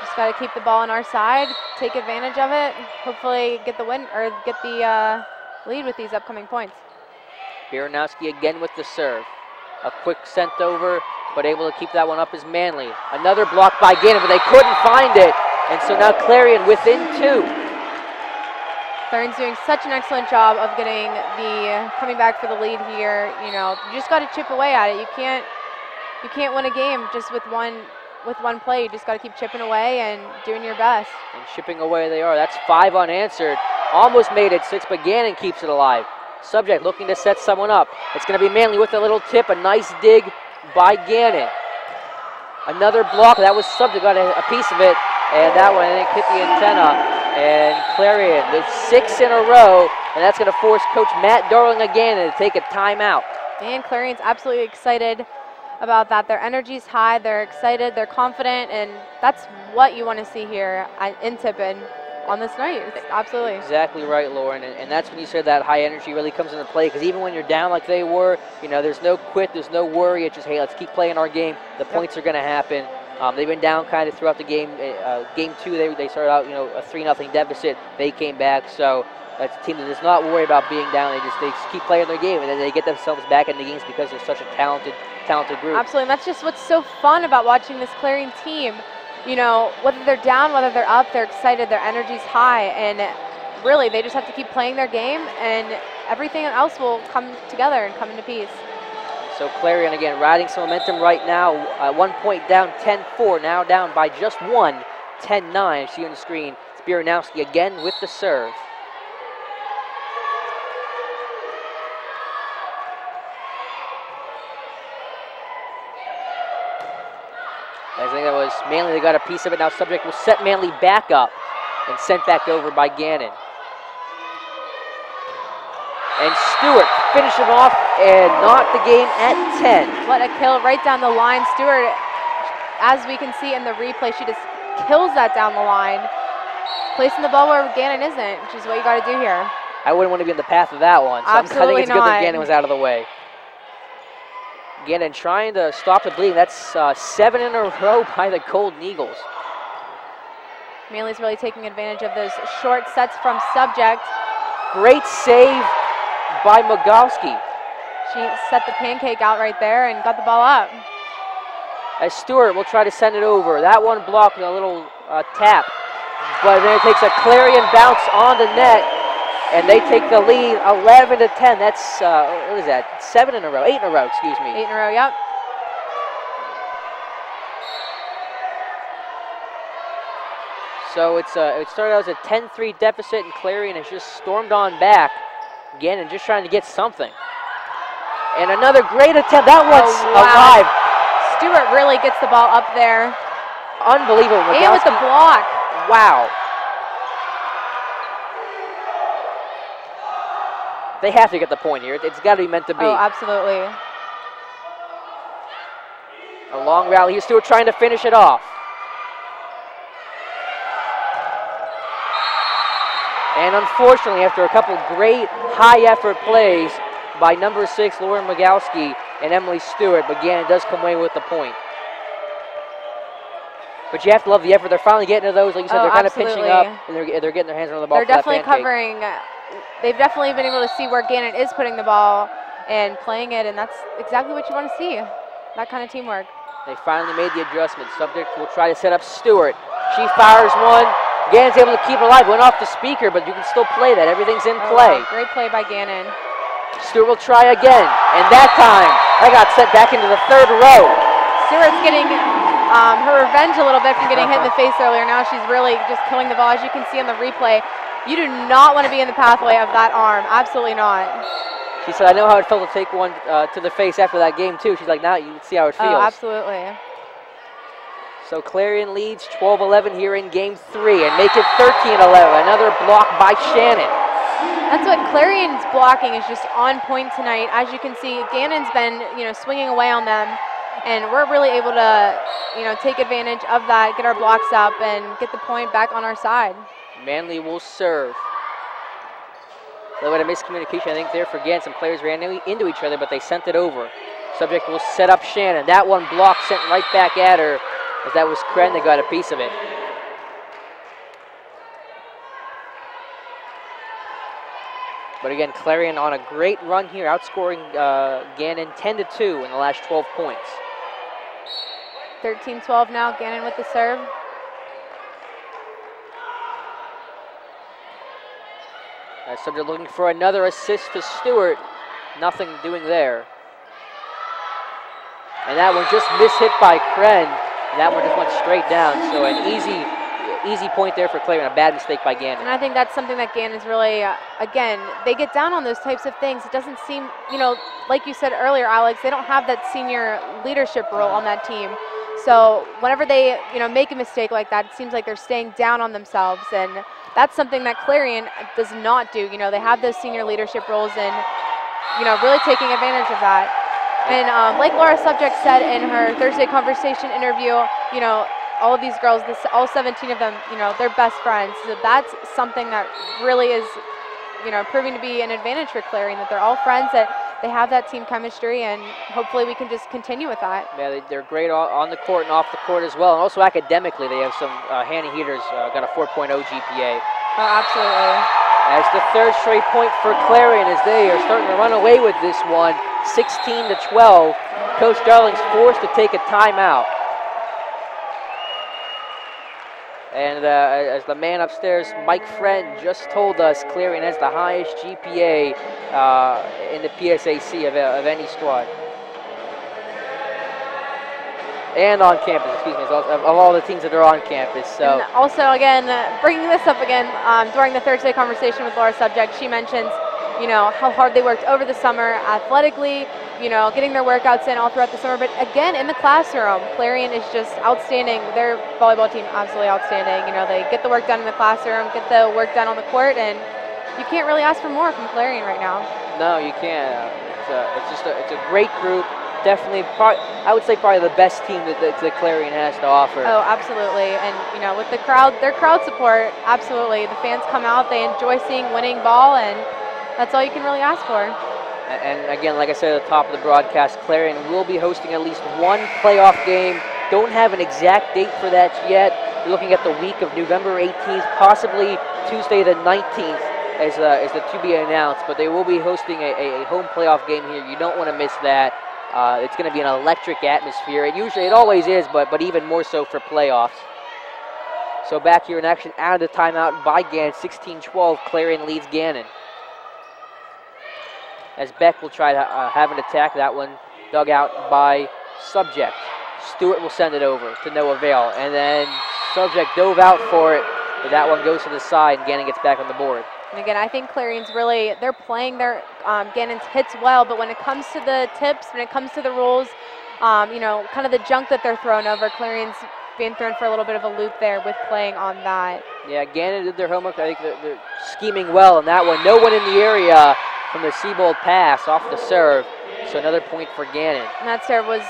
Just got to keep the ball on our side, take advantage of it, hopefully get the win or get the lead with these upcoming points. Biernowski again with the serve. A quick sent over, but able to keep that one up is Manley. Another block by Gannon, but they couldn't find it, and so now Clarion within 2. Clarion's doing such an excellent job of getting coming back for the lead here. You know, you just got to chip away at it. You can't win a game just with one play. You just got to keep chipping away and doing your best. And chipping away they are. That's 5 unanswered. Almost made it 6, but Gannon keeps it alive. Subject looking to set someone up. It's going to be Manley with a little tip. A nice dig by Gannon. Another block. That was Subject, got a piece of it, and that one I think hit the antenna. And Clarion with 6 in a row, and that's going to force Coach Matt Darling again to take a timeout. And Clarion's absolutely excited about that. Their energy's high, they're excited, they're confident, and that's what you want to see here in Tippin on this night. Absolutely. Exactly right, Lauren, and that's when you said that high energy really comes into play, because even when you're down like they were, you know, there's no quit, there's no worry. It's just, hey, let's keep playing our game. The points are going to happen. They've been down kind of throughout the game. Game 2, they started out, you know, a 3-0 deficit. They came back, so that's a team that does not worry about being down. They just keep playing their game, and then they get themselves back in the games because they're such a talented group. Absolutely, and that's just what's so fun about watching this Clarion team. You know, whether they're down, whether they're up, they're excited, their energy's high, and really, they just have to keep playing their game, and everything else will come together and come into peace. So Clarion again riding some momentum right now. 1 point down, 10-4. Now down by just 1, 10-9. See on the screen. It's Biernowski again with the serve. I think that was Manley that got a piece of it. Now Subject will set Manley back up and sent back over by Gannon. And Stewart finishing off and knocked the game at 10. What a kill right down the line. Stewart, as we can see in the replay, she just kills that down the line. Placing the ball where Gannon isn't, which is what you got to do here. I wouldn't want to be in the path of that one. So absolutely I think it's good that Gannon was out of the way. Gannon trying to stop the bleeding. That's 7 in a row by the Golden Eagles. Manley's really taking advantage of those short sets from Subject. Great save by Mogowski. She set the pancake out right there and got the ball up. As Stewart will try to send it over. That one blocked with a little tap. But then it takes a Clarion bounce on the net, and they take the lead 11-10. That's, what is that, 7 in a row, 8 in a row, excuse me. 8 in a row, yep. So it started out as a 10-3 deficit, and Clarion has just stormed on back. Gannon just trying to get something. And another great attempt. That one's alive. Stewart really gets the ball up there. Unbelievable. And with the block. Wow. They have to get the point here. It's got to be meant to be. Oh, absolutely. A long rally here. Stewart trying to finish it off. And unfortunately, after a couple great high-effort plays by number 6, Lauren Mogowski and Emily Stewart, but Gannon does come away with the point. But you have to love the effort. They're finally getting to those. Like you said, they're kind of pinching up, and they're getting their hands on the ball. They're definitely covering. They've definitely been able to see where Gannon is putting the ball and playing it, and that's exactly what you want to see, that kind of teamwork. They finally made the adjustment. Subject will try to set up Stewart. She fires one. Gannon's able to keep it alive. Went off the speaker, but you can still play that. Everything's in play. Wow. Great play by Gannon. Stewart will try again, and that time, that got set back into the third row. Stewart's getting her revenge a little bit from getting hit in the face earlier. Now she's really just killing the ball. As you can see on the replay, you do not want to be in the pathway of that arm. Absolutely not. She said, I know how it felt to take one to the face after that game, too. She's like, now you can see how it feels. Oh, absolutely. So Clarion leads 12-11 here in game 3 and make it 13-11. Another block by Shannon. That's what Clarion's blocking is just on point tonight. As you can see, Gannon's been, swinging away on them, and we're really able to, take advantage of that, get our blocks up, and get the point back on our side. Manley will serve. A little bit of miscommunication, I think, there for Gannon. Some players ran into each other, but they sent it over. Subject will set up Shannon. That one block sent right back at her, as that was Kren that got a piece of it. But again, Clarion on a great run here, outscoring Gannon 10-2 in the last 12 points. 13-12 now, Gannon with the serve. Subject looking for another assist to Stewart. Nothing doing there. And that one just mishit by Kren. And that one just went straight down. So an easy point there for Clarion. A bad mistake by Gannon. And I think that's something that Gannon's really, again, they get down on those types of things. It doesn't seem, like you said earlier, Alex, they don't have that senior leadership role on that team. So whenever they, make a mistake like that, it seems like they're staying down on themselves. And that's something that Clarion does not do. They have those senior leadership roles and, really taking advantage of that. And like Laura Subject said in her Thursday Conversation interview, all of these girls, all 17 of them, they're best friends. So that's something that really is, proving to be an advantage for Clarion, that they're all friends, that they have that team chemistry, and hopefully we can just continue with that. Yeah, they're great on the court and off the court as well. And also academically, they have some Hannah Heaters got a 4.0 GPA. Oh, absolutely. As the third straight point for Clarion as they are starting to run away with this one, 16-12. Coach Darling's forced to take a timeout. And as the man upstairs, Mike Friend, just told us, Clarion has the highest GPA in the PSAC of any squad. And on campus, excuse me, of all the teams that are on campus. So. And also, again, bringing this up again, during the Thursday Conversation with Laura Subject, she mentions, how hard they worked over the summer athletically, getting their workouts in all throughout the summer. But again, in the classroom, Clarion is just outstanding. Their volleyball team, absolutely outstanding. They get the work done in the classroom, get the work done on the court, and you can't really ask for more from Clarion right now. No, you can't. It's a great group. Definitely, I would say probably the best team that Clarion has to offer. Oh, absolutely. And, with the crowd, their crowd support, absolutely. The fans come out, they enjoy seeing winning ball, and that's all you can really ask for. And again, like I said at the top of the broadcast, Clarion will be hosting at least one playoff game. Don't have an exact date for that yet. We're looking at the week of November 18th, possibly Tuesday the 19th as the to be announced. But they will be hosting a home playoff game here. You don't want to miss that. It's going to be an electric atmosphere. It always is, but even more so for playoffs. So back here in action out of the timeout by Gannon, 16-12, Clarion leads Gannon. As Beck will try to have an attack, that one dug out by Subject. Stewart will send it over to no avail, and then Subject dove out for it, but that one goes to the side, and Gannon gets back on the board. And again, I think Clarion's really, they're playing their Gannon's hits well, but when it comes to the tips, when it comes to the rules, kind of the junk that they're throwing over, Clarion's being thrown for a little bit of a loop there with playing on that. Yeah, Gannon did their homework. I think they're scheming well in that one. No one in the area from the Seabold pass off the serve, so another point for Gannon. And that serve was,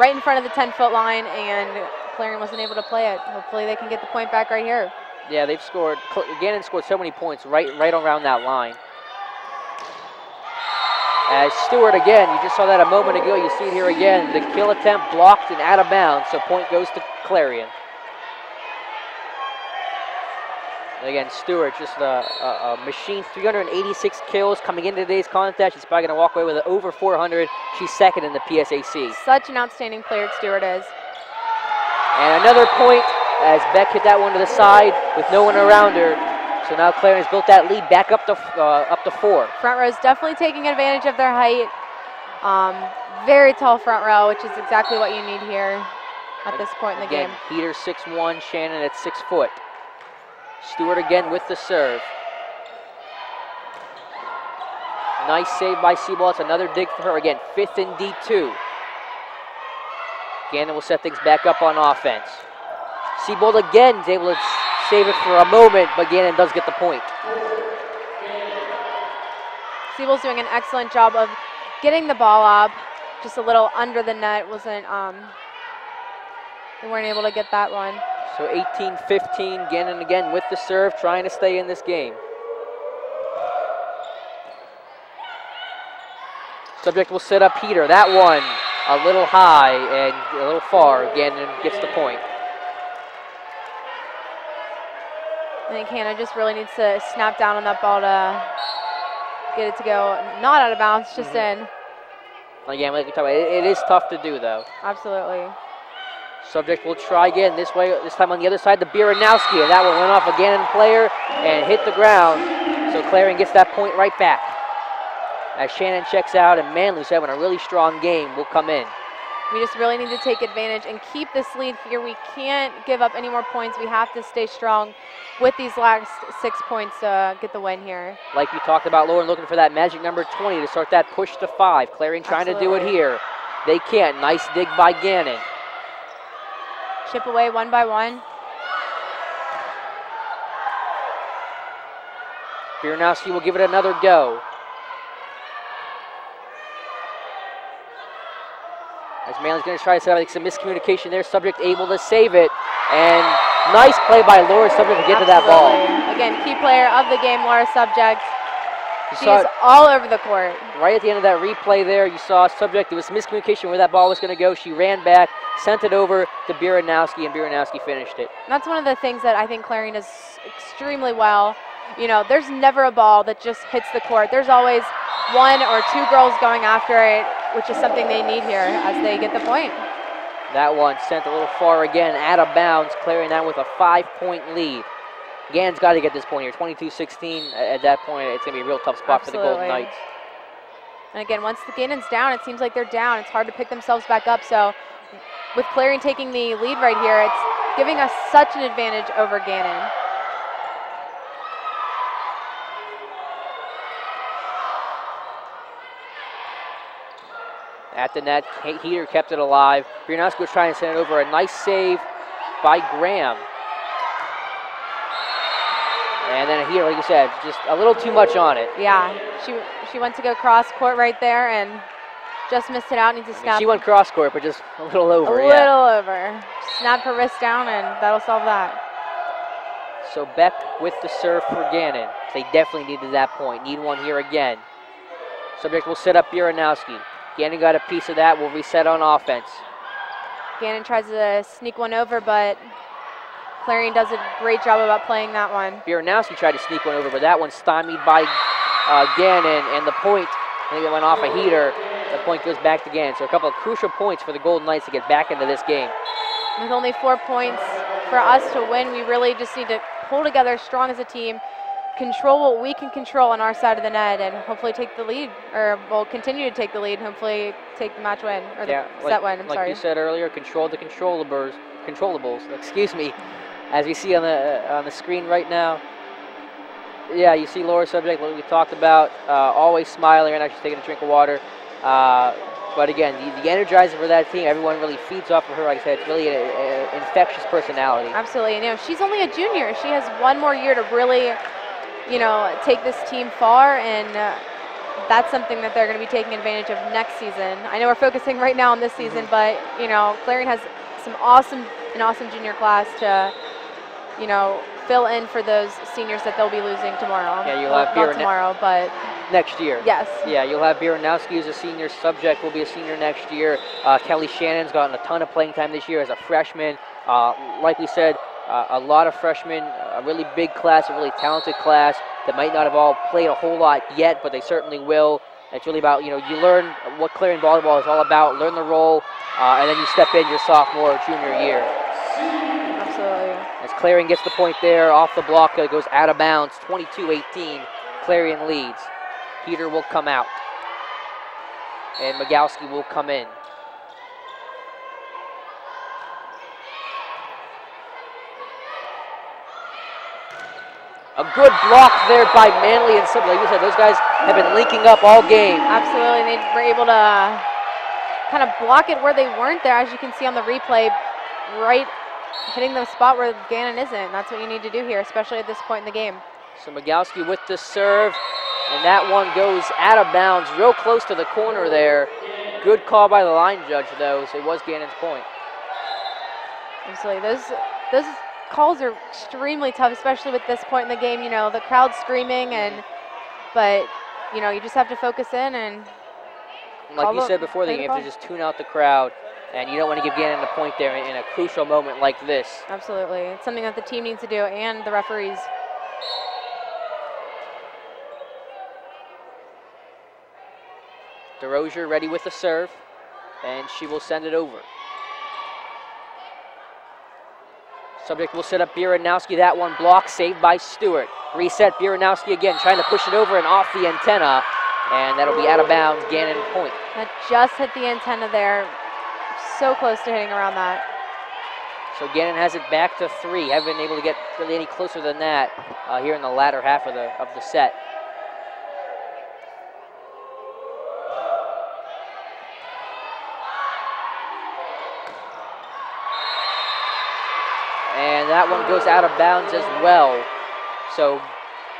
right in front of the 10-foot line, and Clarion wasn't able to play it. Hopefully they can get the point back right here. Yeah, they've scored. Gannon scored so many points right around that line. As Stewart again, you just saw that a moment ago, you see it here again. The kill attempt blocked and out of bounds, so point goes to Clarion. And again, Stewart, just a machine, 386 kills coming into today's contest. She's probably going to walk away with over 400. She's second in the PSAC. Such an outstanding player Stewart is. And another point as Beck hit that one to the side with no one around her. So now Clarion's built that lead back up to 4. Front row's definitely taking advantage of their height. Very tall front row, which is exactly what you need here at this point in the game. Heater 6'1", Shannon at 6 foot. Stewart again with the serve. Nice save by Seabold. It's another dig for her. Again, 5th and D2. Gannon will set things back up on offense. Seabold again is able to save it for a moment, but Gannon does get the point. Seabold's doing an excellent job of getting the ball up. Just a little under the net. They weren't able to get that one. So 18-15, Gannon again with the serve, trying to stay in this game. Subject will set up Heater. That one a little high and a little far. Gannon gets the point. I think Hannah just really needs to snap down on that ball to get it to go not out of bounds, just in. Again, like we talked about, it is tough to do though. Absolutely. Subject will try again this way, this time on the other side, the Biranowski, and that one went off a Gannon player and hit the ground. So Clarion gets that point right back. As Shannon checks out and Manley's having a really strong game will come in. We just really need to take advantage and keep this lead here. We can't give up any more points. We have to stay strong with these last 6 points to get the win here. Like you talked about, Lauren looking for that magic number 20 to start that push to 5. Clarion trying to do it here. They can't. Nice dig by Gannon. Chip away one by one. Biranowski will give it another go. As Manley's going to try to set up some miscommunication there. Subject able to save it. And nice play by Laura Subject to get to that ball. Again, key player of the game, Laura Subject. She is all over the court. Right at the end of that replay there, you saw Subject. There was miscommunication where that ball was going to go. She ran back, sent it over to Biranowski, and Biranowski finished it. And that's one of the things that I think Clarion does extremely well. You know, there's never a ball that just hits the court. There's always 1 or 2 girls going after it, which is something they need here as they get the point. That one sent a little far again, out of bounds. Clarion now with a 5-point lead. Gannon's got to get this point here, 22-16. At that point, it's going to be a real tough spot for the Golden Knights. And again, once the Gannon's down, it seems like they're down. It's hard to pick themselves back up. So with Clarion taking the lead right here, it's giving us such an advantage over Gannon. At the net, Heater kept it alive. Biranowski was trying to send it over. A nice save by Graham. And then Heater, like you said, just a little too much on it. Yeah, she went to go cross court right there and just missed it out. Needs to snap. She went cross court, but just a little over. A little over. Snap her wrist down, and that'll solve that. So Beck with the serve for Gannon. They definitely needed that point. Need one here again. Subject will set up Biranowski. Gannon got a piece of that. Will reset on offense. Gannon tries to sneak one over, but Clarion does a great job about playing that one. Biranowski tried to sneak one over, but that one stymied by Gannon, and the point, I think it went off a Heater. The point goes back to Gannon. So a couple of crucial points for the Golden Knights to get back into this game. With only 4 points for us to win, we really just need to pull together strong as a team, control what we can control on our side of the net, and hopefully take the lead, or we'll continue to take the lead, hopefully take the match win, or the set win, I'm sorry. Like you said earlier, control the controllables, excuse me, as we see on the screen right now. Yeah, you see Laura Subject, what we talked about, always smiling, and actually taking a drink of water. But again, the energizer for that team, everyone really feeds off of her. Like I said, it's really an infectious personality. Absolutely, you know, she's only a junior. She has 1 more year to really, you know, take this team far, and that's something that they're going to be taking advantage of next season. I know we're focusing right now on this season, but, you know, Clarion has an awesome junior class to, you know, fill in for those seniors that they'll be losing tomorrow. Yeah, you'll have not tomorrow, but next year. Yes. Yeah, you'll have Biranowski, who's a senior. Subject will be a senior next year. Kelly Shannon's gotten a ton of playing time this year as a freshman. Like we said, a lot of freshmen, a really big class, a really talented class that might not have all played a whole lot yet, but they certainly will. It's really about, you learn what Clarion Volleyball is all about, learn the role, and then you step in your sophomore or junior year. Absolutely. As Clarion gets the point there, off the block, it goes out of bounds, 22-18, Clarion leads. Peter will come out, and Migalski will come in. A good block there by Manley and Sibley. Like you said, those guys have been linking up all game. Absolutely, they were able to kind of block it where they weren't there, as you can see on the replay, right hitting the spot where Gannon isn't. That's what you need to do here, especially at this point in the game. So Migalski with the serve, and that one goes out of bounds, real close to the corner there. Good call by the line judge, though, so it was Gannon's point. Absolutely, those calls are extremely tough, especially with this point in the game. The crowd screaming, but you just have to focus in and. Like you said before the game, you have to just tune out the crowd, and you don't want to give Gannon a point there in a crucial moment like this. Absolutely, it's something that the team needs to do and the referees. DeRozier ready with the serve, and she will send it over. Subject will set up Biranowski. That one blocked, saved by Stewart. Reset, Biranowski again, trying to push it over and off the antenna, and that'll be out of bounds, Gannon point. That just hit the antenna there. So close to hitting around that. So Gannon has it back to 3. Haven't been able to get really any closer than that here in the latter half of the set. And that one goes out of bounds as well. So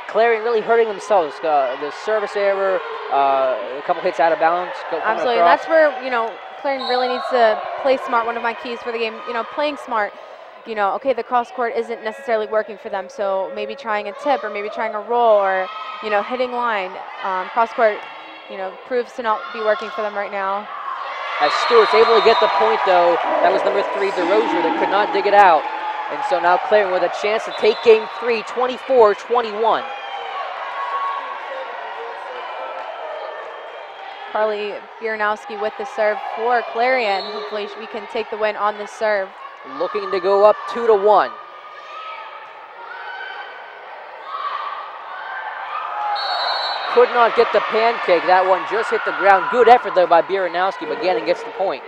Clarion really hurting themselves. The service error, a couple hits out of bounds. Absolutely, that's where, Clarion really needs to play smart. One of my keys for the game, playing smart. Okay, the cross court isn't necessarily working for them, so maybe trying a tip or maybe trying a roll or, hitting line. Cross court, proves to not be working for them right now. As Stewart's able to get the point, though, that was number 3, DeRozier, that could not dig it out. And so now Clarion with a chance to take game 3, 24-21. Carly Biranowski with the serve for Clarion. Hopefully we can take the win on this serve. Looking to go up 2-1. Could not get the pancake. That one just hit the ground. Good effort, though, by Biranowski, but Gannon gets the point.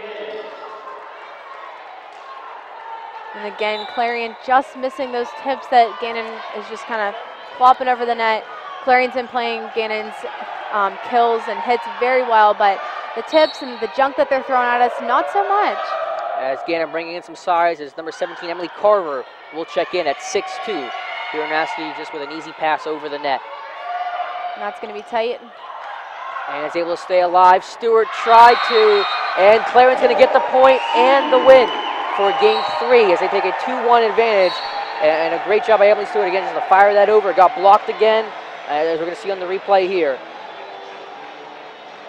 And again, Clarion just missing those tips that Gannon is just kind of flopping over the net. Clarion's been playing Gannon's kills and hits very well, but the tips and the junk that they're throwing at us, not so much. As Gannon bringing in some size, as number 17, Emily Carver, will check in at 6'2". Biranowski just with an easy pass over the net. And that's going to be tight. And is able to stay alive. Stewart tried to, and Clarion's going to get the point and the win for game 3 as they take a 2-1 advantage. And a great job by Emily Stewart again, just to fire that over. It got blocked again, as we're going to see on the replay here.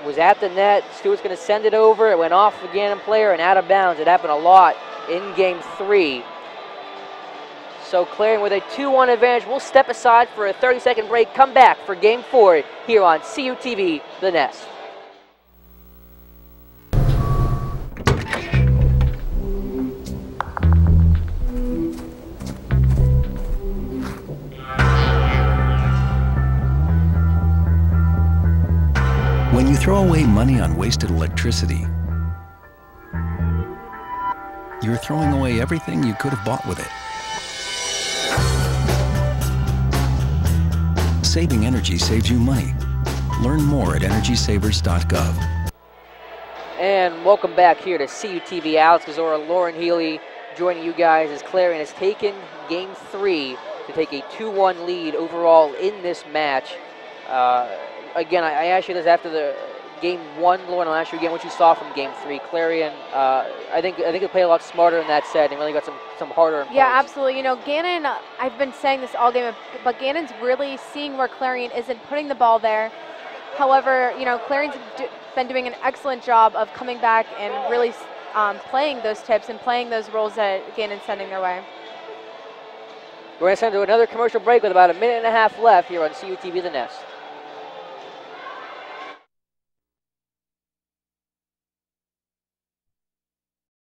It was at the net. Stewart's going to send it over. It went off the Gannon player and out of bounds. It happened a lot in game 3. So Clarion with a 2-1 advantage. We'll step aside for a 30-second break. Come back for game 4 here on CUTV, The Nest. When you throw away money on wasted electricity, you're throwing away everything you could have bought with it. Saving energy saves you money. Learn more at energysavers.gov. And welcome back here to CUTV. Alex Kozora, Lauren Healy joining you guys as Clarion has taken game 3 to take a 2-1 lead overall in this match. Again, I asked you this after the game 1, Lauren. I'll ask you again what you saw from game 3. Clarion, I think they played a lot smarter in that set and really got some harder. Yeah, absolutely. Gannon, I've been saying this all game, but Gannon's really seeing where Clarion isn't putting the ball there. However, you know, Clarion's been doing an excellent job of coming back and really playing those tips and playing those roles that Gannon's sending their way. We're going to send to another commercial break with about a minute and a half left here on CUTV The Nest.